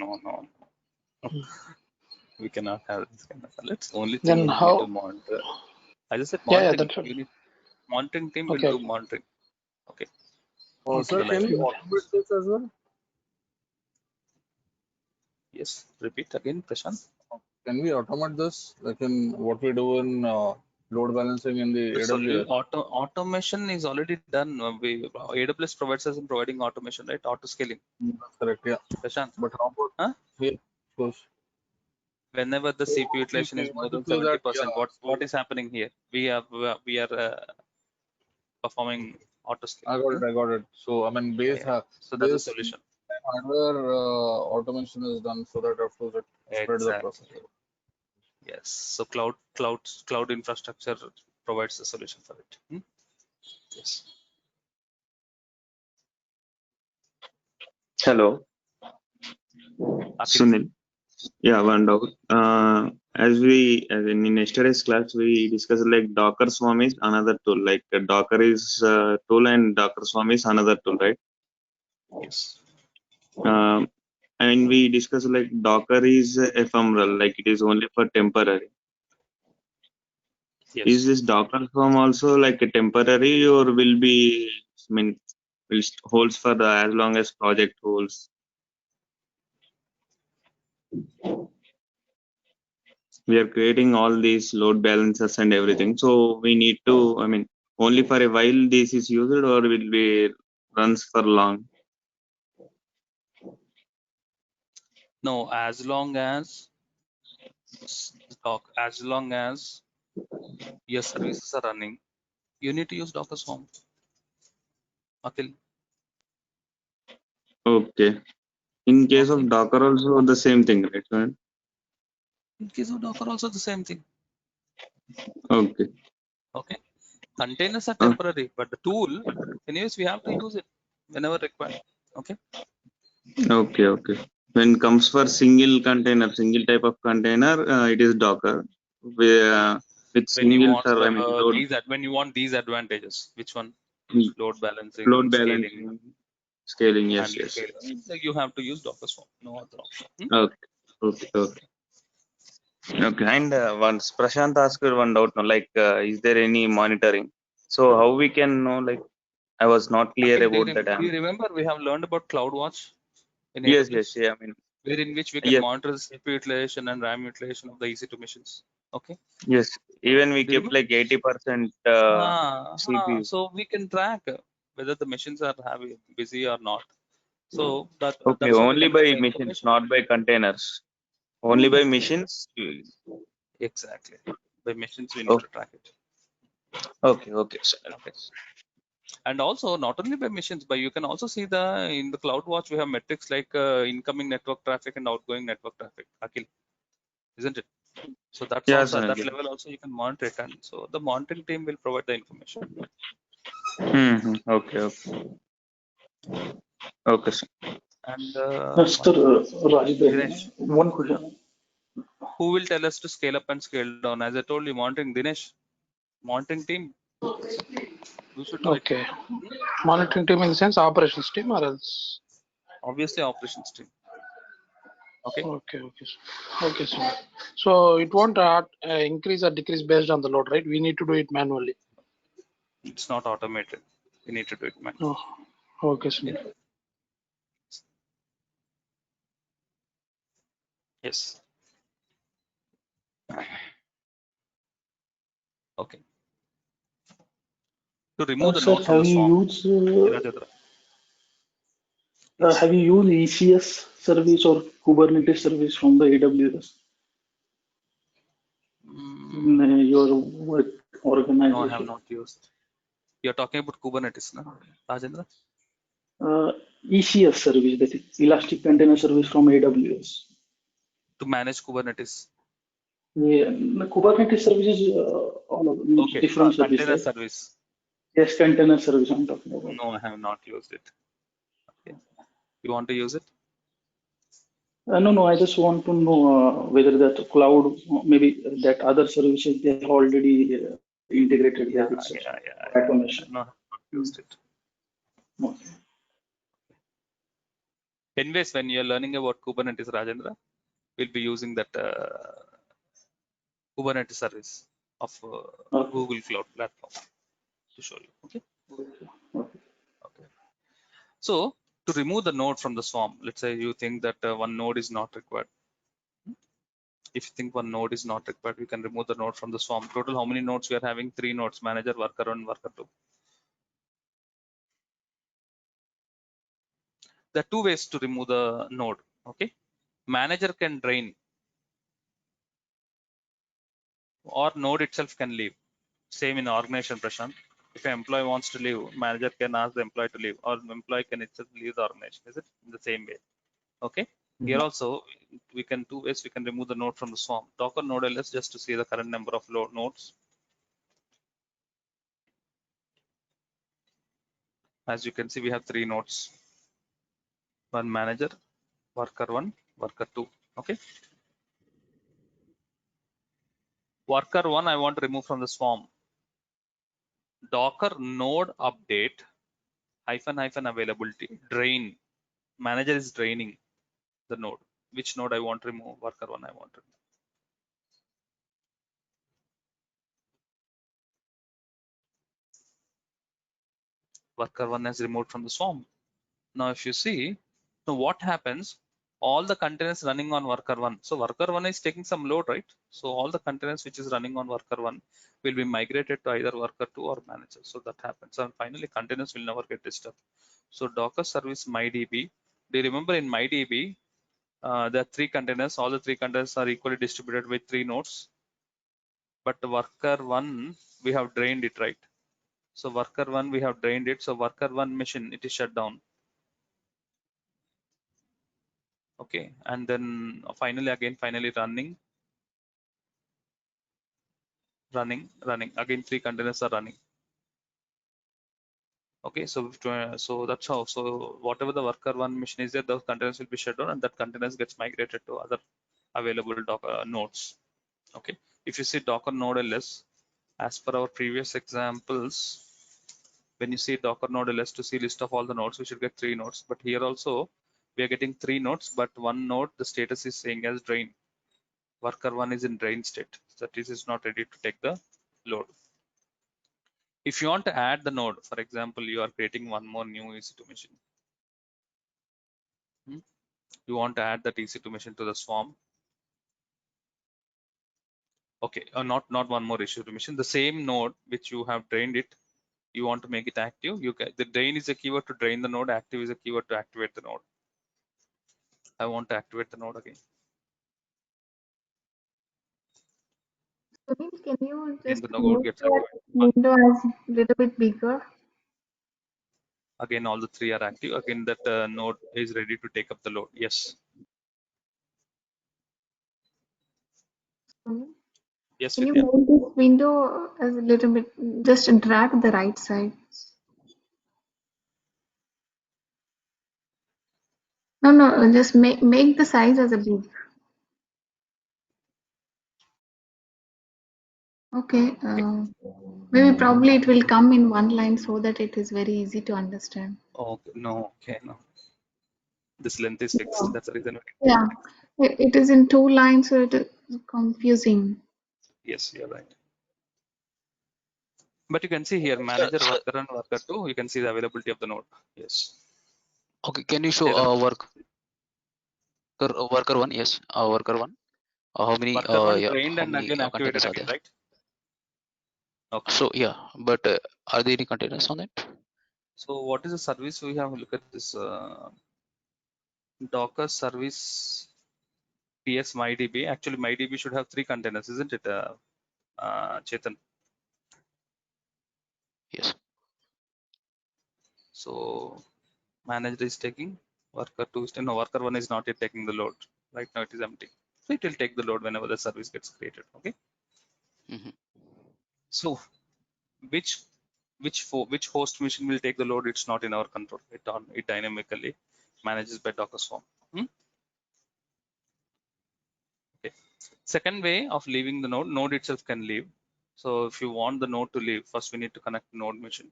We cannot have this kind of. Let's only thing Then you need to how? monitor. I just said Yeah, monitoring. that's right. You need monitoring team will Okay, do okay. monitoring. Okay. Sir, The Okay. can we live. automate this as well? Yes. Repeat again, Prashant. Can we automate this, like in what we do in load balancing in the AWS? Automation is already done. AWS provides us in providing automation, right? Auto scaling. That's correct, yeah. Prashant, But how about huh? here? Of course. Whenever the So CPU you utilization is more want to than say that, 70%, yeah. what So is happening here? We are performing auto I scaling. got it. I got it. So I mean, Yeah. So that's the base solution. hardware automation is done so that of course it spreads the process. Exactly. Yes. So cloud infrastructure provides the solution for it. Yes. Hello, Akhil. Sunil. Yeah, one doubt. As in yesterday's class, we discussed like Docker Swarm is another tool. Like Docker is tool and Docker Swarm is another tool, right? Yes. Um, and we discussed like Docker is ephemeral, like it is only for temporary. Yes. Is this Docker Swarm also like a temporary, or will be, I mean, will holds for the as long as project holds? We are creating all these load balancers and everything, so we need to, I mean, only for a while this is used, or will be runs for long? No, as long as your services are running, you need to use Docker Swarm. Akhil. Okay. In case Okay. of Docker also the same thing, right? Sir? In case of Docker, also the same thing. Okay. Okay. Containers are Oh, temporary, but the tool, anyways, we have to use it whenever required. Okay. okay, okay. When comes for single container, single type of container, it is Docker. Where with When you single want server, I mean load when you want these advantages, which one? Load balancing, load scaling, balancing, scaling. Yes, handling yes. failures. So you have to use Docker Swarm. No other option. Okay, okay, okay. Okay. And once Prashant asked one doubt, no, like, is there any monitoring? So how we can know? Like, I was not clear Akhil, about that. do you remember we have learned about CloudWatch in Yes, AWS? yes, yeah. I mean, In which we can yes, monitor the CPU utilization and RAM utilization of the EC2 machines. Okay. yes. Even we Do you kept know? like 80% CPU. So we can track whether the machines are busy or not. So Okay, that's how we only can get by the machines, information. not by containers. Only by machines. Exactly. By machines we need Oh, to track it. okay, okay. So, Okay. And also not only by machines, but you can also see in the CloudWatch we have metrics like incoming network traffic and outgoing network traffic. Akhil, isn't it? So that's yeah, also at sir. that level also you can monitor it, and so the monitoring team will provide the information. Mm-hmm. Okay, okay. Okay, sir. And Mr. Dinesh, Rajendra, one question. who will tell us to scale up and scale down? As I told you, monitoring Dinesh, monitoring team, we should do it. Okay. Monitoring team in the sense operations team or else? Obviously, operations team. Okay. Okay, okay. Okay, sir. So it won't increase or decrease based on the load, right? We need to do it manually. It's not automated. We need to do it manually. Oh, okay, sir. Okay. Yes. Okay. To remove the Sir, node from the swarm. Rajendra. Yes. have you used ECS service or Kubernetes service from the AWS in your work No, I have organization? not used. You're talking about Kubernetes, no? Rajendra? ECS service, that is Elastic Container Service from AWS. To manage Kubernetes. Yeah, the Kubernetes service is all of Okay. different service, Container right? service. Yes, container service I'm talking about. No, I have not used it. Okay. You want to use it? No, I just want to know whether that cloud, maybe that other services they have already integrated there itself for automation. No, I have not used it. Okay. Anyways, when you're learning about Kubernetes, Rajendra, we'll be using that Kubernetes service of Okay. Google Cloud Platform to show you. Okay. Okay. So to remove the node from the swarm, let's say you think that one node is not required. If you think one node is not required, we can remove the node from the swarm. Total, how many nodes we are having? 3 nodes: manager, worker 1, worker 2. There are 2 ways to remove the node. Okay. Manager can drain, or node itself can leave. Same in organization, Prashant. If an employee wants to leave, manager can ask the employee to leave, or the employee can itself leave the organization. Is it in the same way? Okay. Here also, we can 2 ways we can remove the node from the swarm. Docker node ls just to see the current number of nodes. As you can see, we have 3 nodes. One manager, worker 1, worker 2. Okay. Worker 1 I want to remove from the swarm. Docker node update -- availability drain. Manager is draining. the node. Which node I want to remove? Worker 1 I want to remove. Worker 1 is removed from the swarm. Now if you see, so what happens? All the containers running on worker 1. So worker 1 is taking some load, right? So all the containers which is running on worker 1 will be migrated to either worker 2 or manager. So that happens. And finally containers will never get disturbed. So Docker service MyDB. Do you remember in MyDB, there are 3 containers. All the 3 containers are equally distributed with 3 nodes. But the worker 1, we have drained it, right? So worker 1, we have drained it. So worker 1 machine, it is shut down. Okay, and then finally running again, 3 containers are running. Okay, so that's how. So whatever the worker 1 machine is there, those containers will be shut down and that containers gets migrated to other available Docker nodes. Okay, if you see Docker node ls, as per our previous examples, when you see Docker node ls to see list of all the nodes, we should get 3 nodes. But here also we are getting 3 nodes, but 1 node the status is saying as drain. Worker 1 is in drain state, that is not ready to take the load. If you want to add the node, for example, you are creating one more new EC2 machine. You want to add that EC2 machine to the swarm. Okay, not one more EC2 machine. The same node which you have drained it, you want to make it active. The drain is a keyword to drain the node. Active is a keyword to activate the node. I want to activate the node again. Sunil, can you Again, just the node make gets that activated. window as a little bit bigger? Again, all the 3 are active. Again, that node is ready to take up the load. Yes. Sunil, Yes, can you Vidya. make this window as a little bit, just drag the right side? No, just make the size as a big. Okay, maybe probably it will come in one line so that it is very easy to understand. Okay, no, okay, no. This length is fixed. Yeah, That's the reason. yeah. It is in 2 lines, so it is confusing. Yes, you're right. But you can see here, Sir, manager, sir, worker, and worker 2. You can see the availability of the node. Yes. okay, can you show Chetan. worker one? Yes, worker one. How many? Worker 1 Yeah, drained how and many again activated containers are again, there? right? Okay. So yeah, but are there any containers on it? So what is the service we have? Look at this Docker service PS MyDB. Actually, MyDB should have 3 containers, isn't it, Chetan? Yes. So manager is taking, worker 2 is no, worker 1 is not yet taking the load. Right now it is empty. So it will take the load whenever the service gets created. Okay. Mm-hmm. So which which host machine will take the load? It's not in our control. It dynamically manages by Docker Swarm. Okay. Second way of leaving the node itself can leave. So if you want the node to leave, first we need to connect node machine.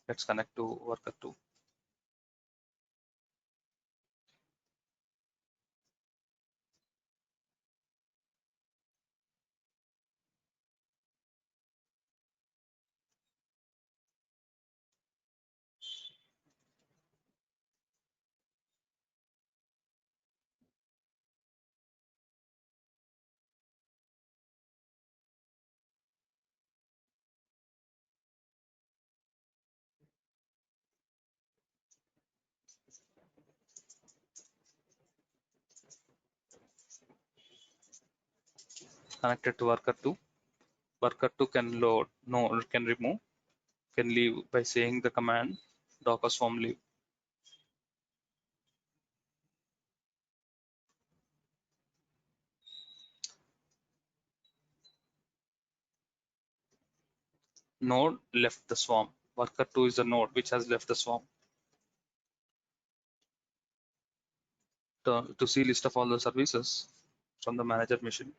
Let's connect to worker 2. Connected to worker 2. Worker 2 can load, no, can remove, can leave by saying the command Docker Swarm leave. Node left the swarm. Worker 2 is the node which has left the swarm. To see list of all the services from the manager machine.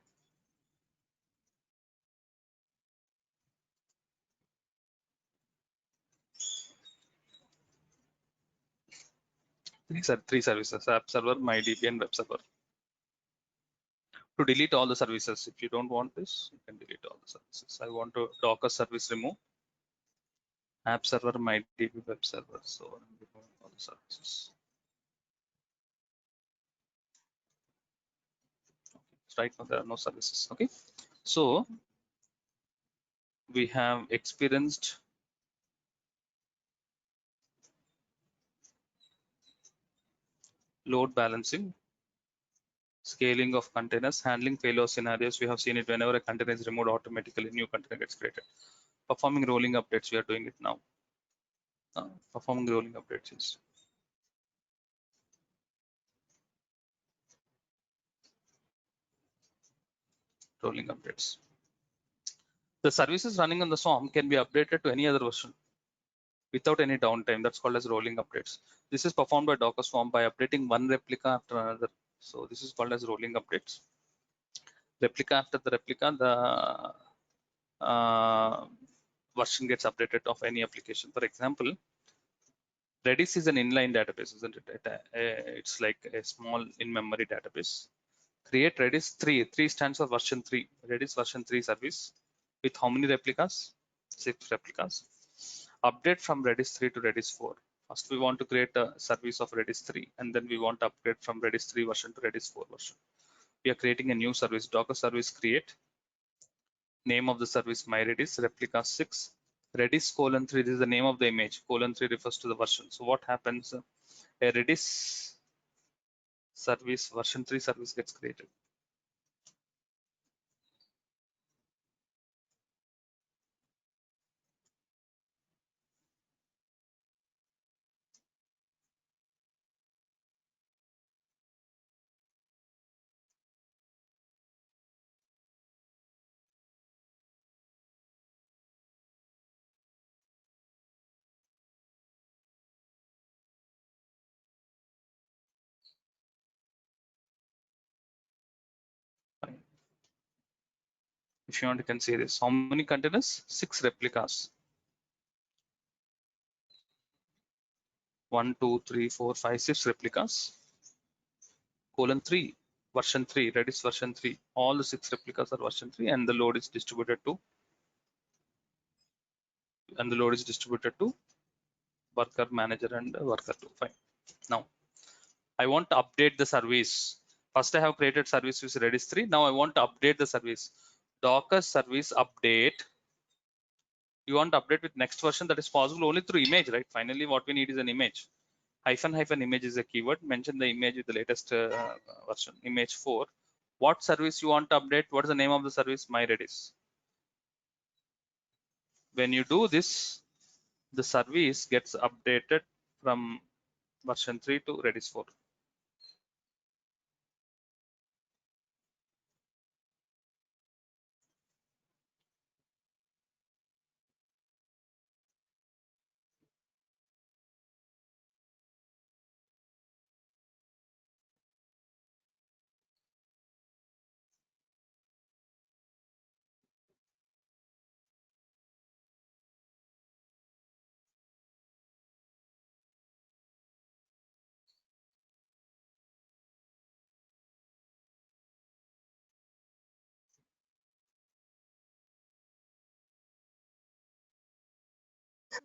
Three services: app server, MyDB, and web server. To delete all the services, if you don't want this, you can delete all the services. I want to Docker service remove, app server, MyDB, web server. So I'm removing all the services. So right now there are no services. Okay, so we have experienced load balancing, scaling of containers, handling failure scenarios. We have seen it whenever a container is removed, automatically new container gets created. Performing rolling updates, we are doing it now. Performing rolling updates is rolling updates. The services running on the Swarm can be updated to any other version without any downtime. That's called as rolling updates. This is performed by Docker Swarm by updating one replica after another. So this is called as rolling updates. Replica after the replica, the version gets updated of any application. For example, Redis is an inline database, isn't it? It's like a small in-memory database. Create Redis 3. 3 stands for version 3. Redis version 3 service with how many replicas? 6 replicas. Update from Redis 3 to Redis 4. First, we want to create a service of Redis 3, and then we want to upgrade from Redis 3 version to Redis 4 version. We are creating a new service, Docker service create. Name of the service MyRedis, replica 6. Redis colon 3, this is the name of the image. Colon 3 refers to the version. So what happens? A Redis service, version 3 service gets created. Fine. If you want, you can see this. How many containers? 6 replicas. 1, 2, 3, 4, 5, 6 replicas. Colon 3, version 3, Redis version 3. All the 6 replicas are version 3, and the load is distributed to worker manager and worker 2. Fine. Now I want to update the service. First I have created service with Redis 3. Now I want to update the service. Docker service update. You want to update with next version, that is possible only through image, right? Finally, what we need is an image. Hyphen image is a keyword. Mention the image with the latest version, image 4. What service you want to update? What is the name of the service? MyRedis. When you do this, the service gets updated from version 3 to Redis 4.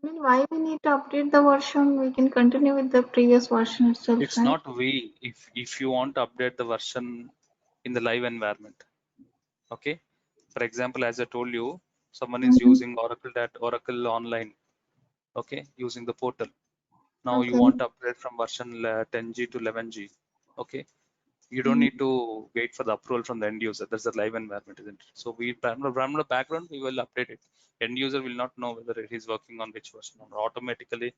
Then why we need to update the version? We can continue with the previous version itself, It's right? not we. If you want to update the version in the live environment, okay. For example, as I told you, someone is using Oracle Online, okay, using the portal. Now you Okay. want to upgrade from version 10G to 11G, okay. You don't need to wait for the approval from the end user. That's the live environment, isn't it? So we run the background, we will update it. End user will not know whether it is working on which version, or automatically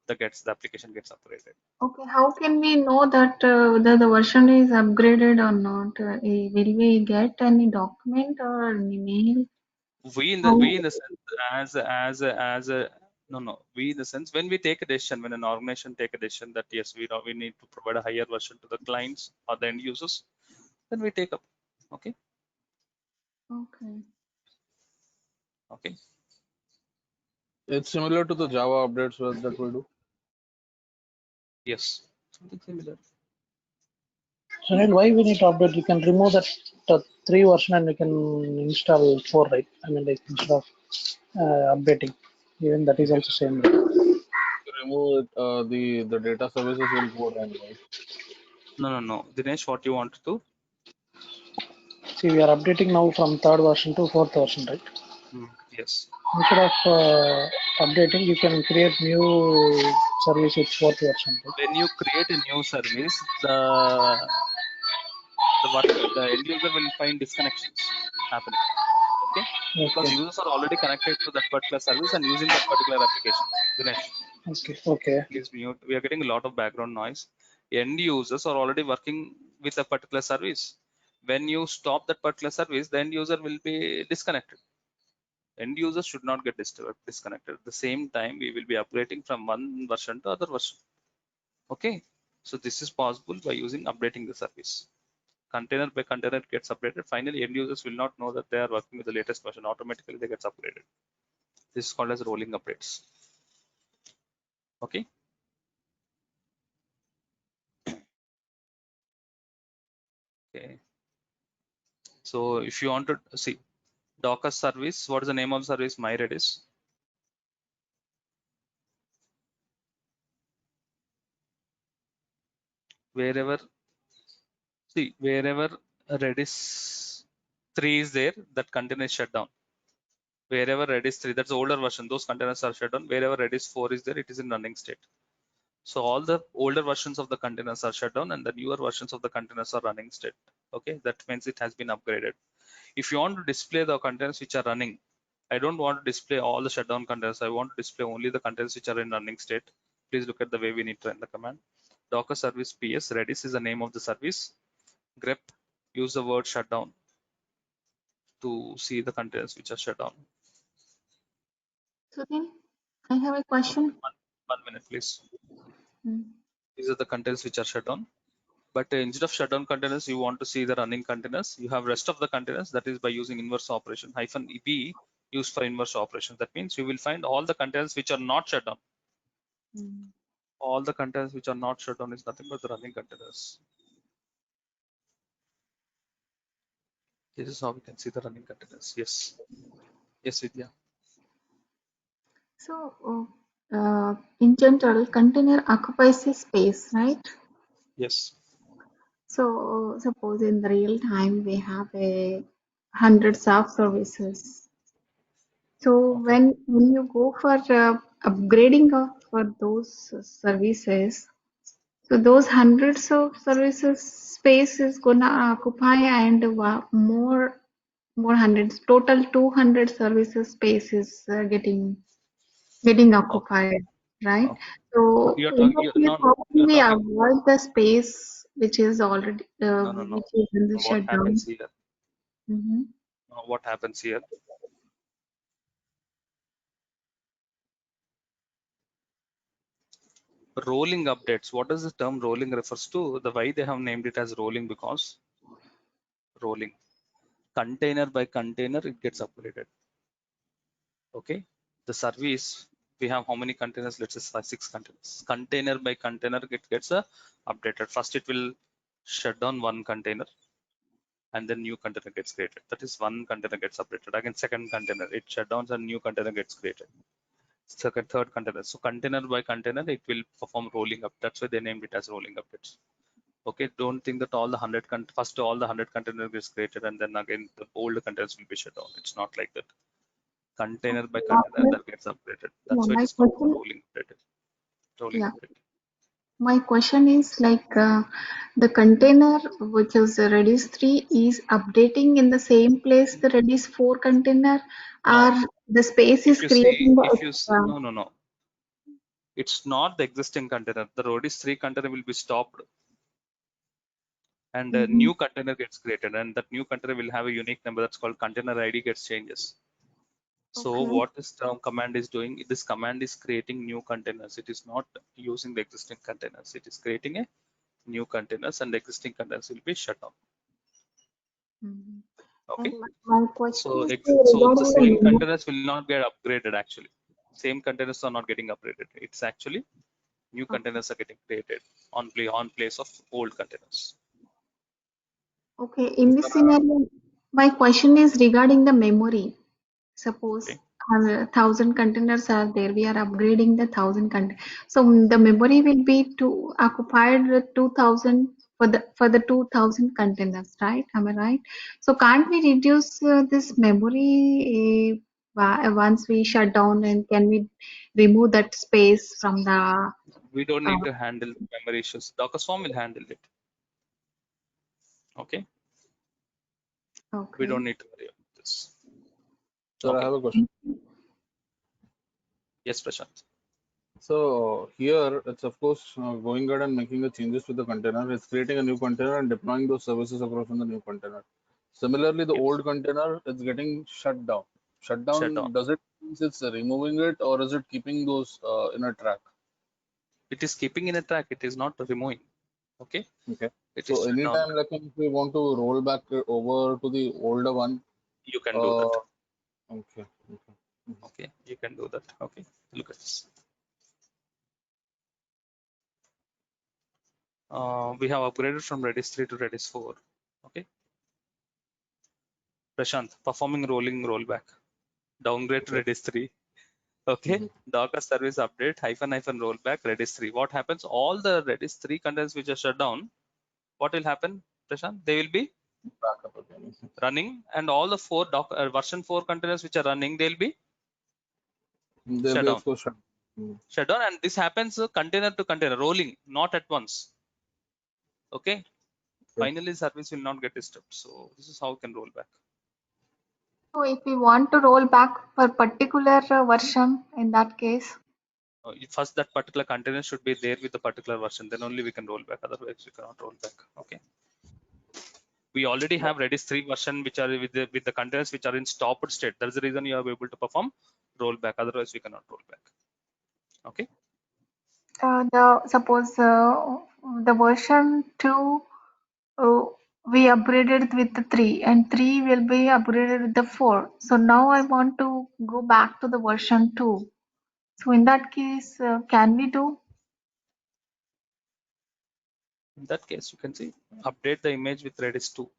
the application gets upgraded. Okay, how can we know that whether the version is upgraded or not? Will we get any document or an email? We in How? the sense we in the sense when we take a decision, when an organization take a decision that yes, we need to provide a higher version to the clients or the end users, then we take up. Okay. Okay. It's similar to the Java updates that we do. Yes. Something similar. So then why we need to update? You can remove that 3 version and we can install 4, right? I mean, like instead of updating, even that is also same. Right? To remove it, the data services will go down, right? No. Dinesh, what you want to do? See, we are updating now from 3rd version to 4th version, right? Yes. Instead of updating, you can create new service with 4th version, right? When you create a new service, the end user will find disconnections happening. Okay, because Okay. users are already connected to that particular service and using that particular application. Dinesh, Okay. please mute. We are getting a lot of background noise. End users are already working with a particular service. When you stop that particular service, the end user will be disconnected. End users should not get disconnected. At the same time, we will be upgrading from one version to other version. Okay, so this is possible by using updating the service. Container by container gets updated. Finally, end users will not know that they are working with the latest version. Automatically, they get upgraded. This is called as rolling updates. Okay. Okay. So if you want to see Docker service, what is the name of the service? MyRedis. Wherever Redis 3 is there, that container is shut down. Wherever Redis 3, that's the older version, those containers are shut down. Wherever Redis 4 is there, it is in running state. So all the older versions of the containers are shut down and the newer versions of the containers are running state. Okay, that means it has been upgraded. If you want to display the containers which are running, I don't want to display all the shutdown containers. I want to display only the containers which are in running state. Please look at the way we need to run the command. Docker service ps Redis is the name of the service. grep, use the word shutdown to see the containers which are shut down. So then I have a question. One minute, please. Hmm. These are the containers which are shut down. But instead of shutdown containers, you want to see the running containers. You have rest of the containers, that is by using inverse operation. -b used for inverse operation. That means you will find all the containers which are not shut down. All the containers which are not shut down is nothing but the running containers. This is how we can see the running containers. Yes. Yes, Vidya. So in general, container occupies a space, right? Yes. So suppose in the real time we have hundreds of services. So Okay. when you go for upgrading of for those services, so those hundreds of services space is gonna occupy and more hundreds, total 200 services space is getting Okay. occupied, right? Okay. So You're in talking. that case, how can You're we talking. avoid the space which is already No. which is in the What shutdown? happens here? Mm-hmm. What happens here? Rolling updates. What does the term rolling refers to? The why they have named it as rolling, because rolling container by container it gets upgraded. Okay, the service, we have how many containers? Let's say 6 containers. Container by container it gets updated. First it will shut down one container and then new container gets created. That is, one container gets updated. Again, second container it shut down and new container gets created. Second, third container. So container by container it will perform rolling up. That's why they named it as rolling updates. Okay, don't think that all the 100 first all the 100 containers is created and then again the old containers will be shut down. It's not like that. Container by container that gets updated. That's why it My is called question, rolling update. Rolling update. my question is like the container which is Redis 3 is updating in the same place the Redis 4 container, No, or the space is if you see, creating the extra? no, it's not the existing container. The Redis 3 container will be stopped and a Mm-hmm. new container gets created, and that new container will have a unique number that's called container ID gets changes. So Okay. what this command is doing, this command is creating new containers. It is not using the existing containers. It is creating a new containers and the existing containers will be shut down. Mm-hmm. Okay. And my question So is so the regarding same the containers will not get upgraded actually. Same containers are not getting upgraded. It's actually New Okay. containers are getting created on place of old containers. Okay. In this scenario, my question is regarding the memory. Suppose Okay. 1,000 containers are there. We are upgrading the 1,000 containers. So the memory will be to occupied with 2,000 for the 2,000 containers, right? Am I right? So can't we reduce this memory once we shut down, and can we remove that space from the? We don't need to handle memory issues. Docker Swarm will handle it. Okay. We Okay. don't need to worry about this. Sir, I Okay. have a question. Yes, Prashant. So here it's of course going ahead and making the changes with the container. It's creating a new container and deploying those services across in the new container. Similarly, the Yes. old container is getting shut down. Shut down, does it means it's removing it, or is it keeping those in a track? It is keeping in a track. It is not removing. Okay. Okay. It is So shut down. anytime like if we want to roll back over to the older one, You can do that. okay. Okay. You can do that. Okay. Look at this. We have upgraded from Redis 3 to Redis 4. Okay. Prashant, performing rolling rollback. Downgrade to Redis 3. Okay. Docker service update -- rollback Redis 3. What happens? All the Redis 3 containers which are shut down, what will happen, Prashant? They will be Back up again. running, and all the version 4 containers which are running, they'll be They'll shut be down. of course Shut down, and this happens container to container, rolling, not at once. Okay. Finally, service will not get disturbed. So this is how we can roll back. So if we want to roll back for particular version, in that case. First, that particular container should be there with the particular version. Then only we can roll back. Otherwise, we cannot roll back. Okay. We already have Redis 3 version which are with the containers which are in stopped state. That's the reason you are able to perform rollback. Otherwise, we cannot roll back. Okay. Suppose the version 2 we upgraded with the 3, and 3 will be upgraded with the 4. So now I want to go back to the version 2. So in that case, can we do? In that case, you can see update the image with Redis 2.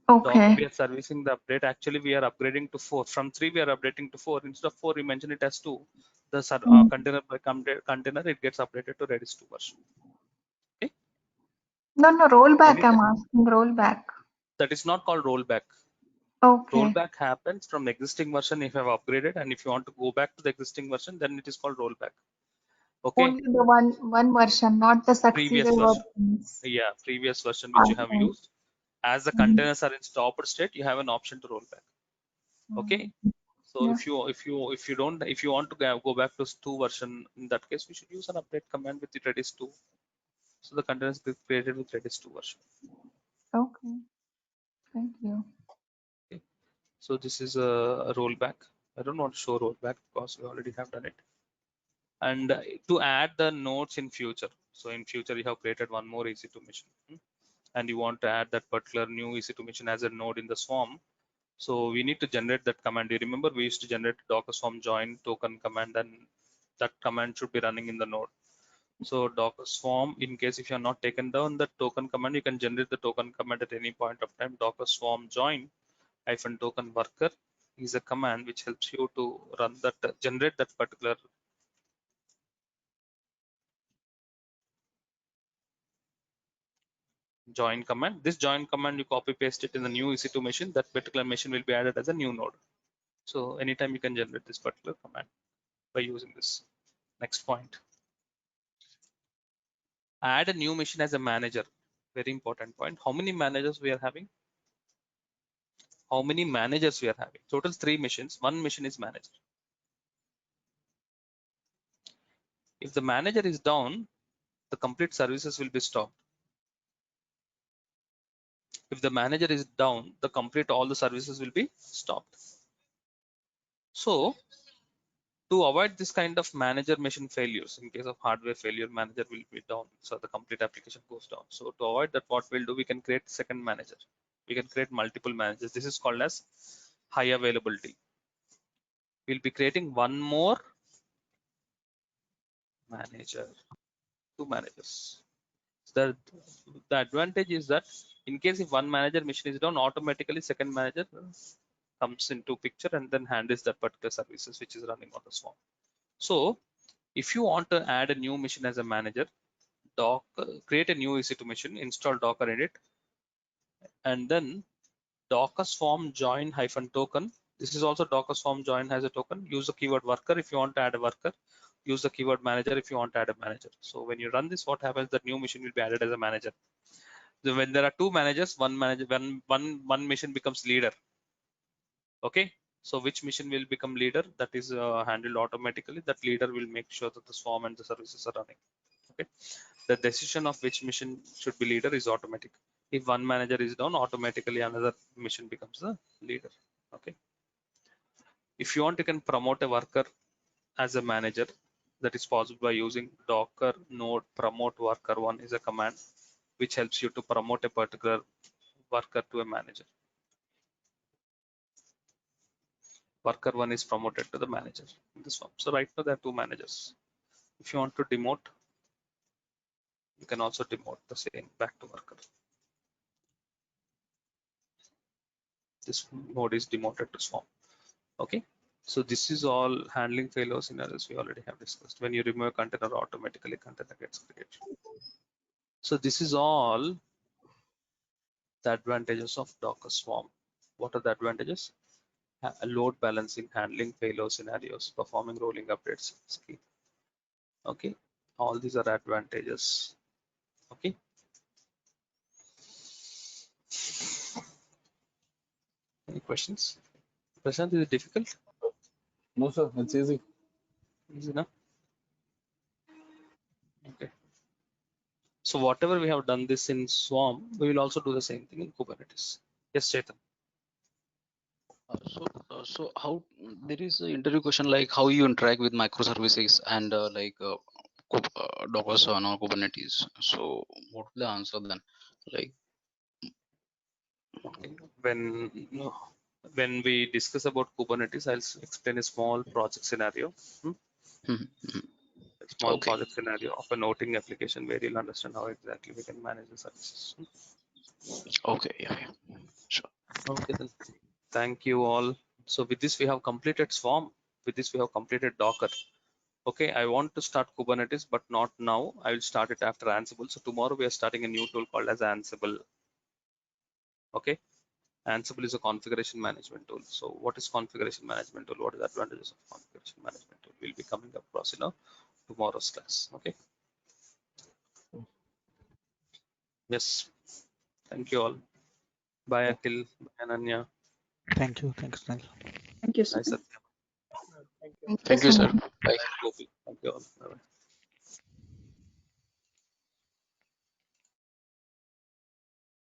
Okay. We are servicing the update. Actually, we are upgrading to 4. From 3, we are updating to 4. Instead of 4, we mention it as 2. The container by container, it gets updated to Redis 2 version. Okay. No, rollback. I'm asking rollback. That is not called rollback. Okay. Rollback happens from the existing version if you have upgraded, and if you want to go back to the existing version, then it is called rollback. Okay. Only the one version, not the succeeded versions. Yeah, previous version which you have used. As the containers are in stopped state, you have an option to roll back. Okay. So Yeah. if you want to go back to 2 version, in that case, we should use an update command with the Redis 2. So the containers be created with Redis 2 version. Okay. Thank you. Okay. So this is a rollback. I don't want to show rollback because we already have done it. And to add the nodes in future. So in future, you have created one more EC2 machine, and you want to add that particular new EC2 machine as a node in the swarm. So we need to generate that command. Do you remember we used to generate Docker Swarm join token command, and that command should be running in the node. So Docker Swarm, in case if you are not taken down the token command, you can generate the token command at any point of time. Docker Swarm join -token worker is a command which helps you to run that, generate that particular join command. This join command, you copy paste it in the new EC2 machine. That particular machine will be added as a new node. So anytime you can generate this particular command by using this. Next point. Add a new machine as a manager. Very important point. How many managers we are having? How many managers we are having? Total 3 machines. One machine is manager. If the manager is down, the complete services will be stopped. If the manager is down, the complete all the services will be stopped. So to avoid this kind of manager machine failures, in case of hardware failure, manager will be down, so the complete application goes down. So to avoid that, what we'll do, we can create second manager. We can create multiple managers. This is called as high availability. We'll be creating one more manager, two managers. The advantage is that in case if one manager machine is down, automatically second manager comes into picture and then handles that particular services which is running on the Swarm. So if you want to add a new machine as a manager, create a new EC2 machine, install Docker in it, and then Docker Swarm join -token. This is also Docker Swarm join has a token. Use the keyword worker if you want to add a worker. Use the keyword manager if you want to add a manager. So when you run this, what happens? The new machine will be added as a manager. So when there are two managers, one machine becomes leader. Okay. So which machine will become leader? That is handled automatically. That leader will make sure that the Swarm and the services are running. Okay. The decision of which mission should be leader is automatic. If one manager is down, automatically another mission becomes the leader. Okay. If you want, you can promote a worker as a manager. That is possible by using docker node promote worker one is a command which helps you to promote a particular worker to a manager. Worker one is promoted to the manager in this form. So right now there are two managers. If you want to demote, you can also demote the same back to worker. This node is demoted to Swarm. Okay. So this is all handling failure scenarios we already have discussed. When you remove a container, automatically container gets created. So this is all the advantages of Docker Swarm. What are the advantages? Load balancing, handling failure scenarios, performing rolling updates. Okay. All these are advantages. Okay. Any questions? Prashant, is it difficult? No, sir, it's easy. Easy enough. Okay. So whatever we have done this in Swarm, we will also do the same thing in Kubernetes. Yes, Chetan. So how there is an interview question like how you interact with microservices and Docker or Kubernetes. So what will the answer then? Like Okay. When we discuss about Kubernetes, I'll explain a small project scenario. A small okay, project scenario of a noting application where you'll understand how exactly we can manage the services. okay, yeah, sure. Okay, then. Thank you all. So with this, we have completed Swarm. With this, we have completed Docker. Okay, I want to start Kubernetes, but not now. I will start it after Ansible. So tomorrow we are starting a new tool called as Ansible. Okay, Ansible is a configuration management tool. So what is configuration management tool? What are the advantages of configuration management tool? We'll be coming across in tomorrow's class. Okay. Yes. Thank you all. Bye, Akhil. Bye, Ananya. Thank you. Thanks. Thank you, sir. Bye, Satya. Thank you, Thank you, sir. sir. Bye. Bye, Gopi.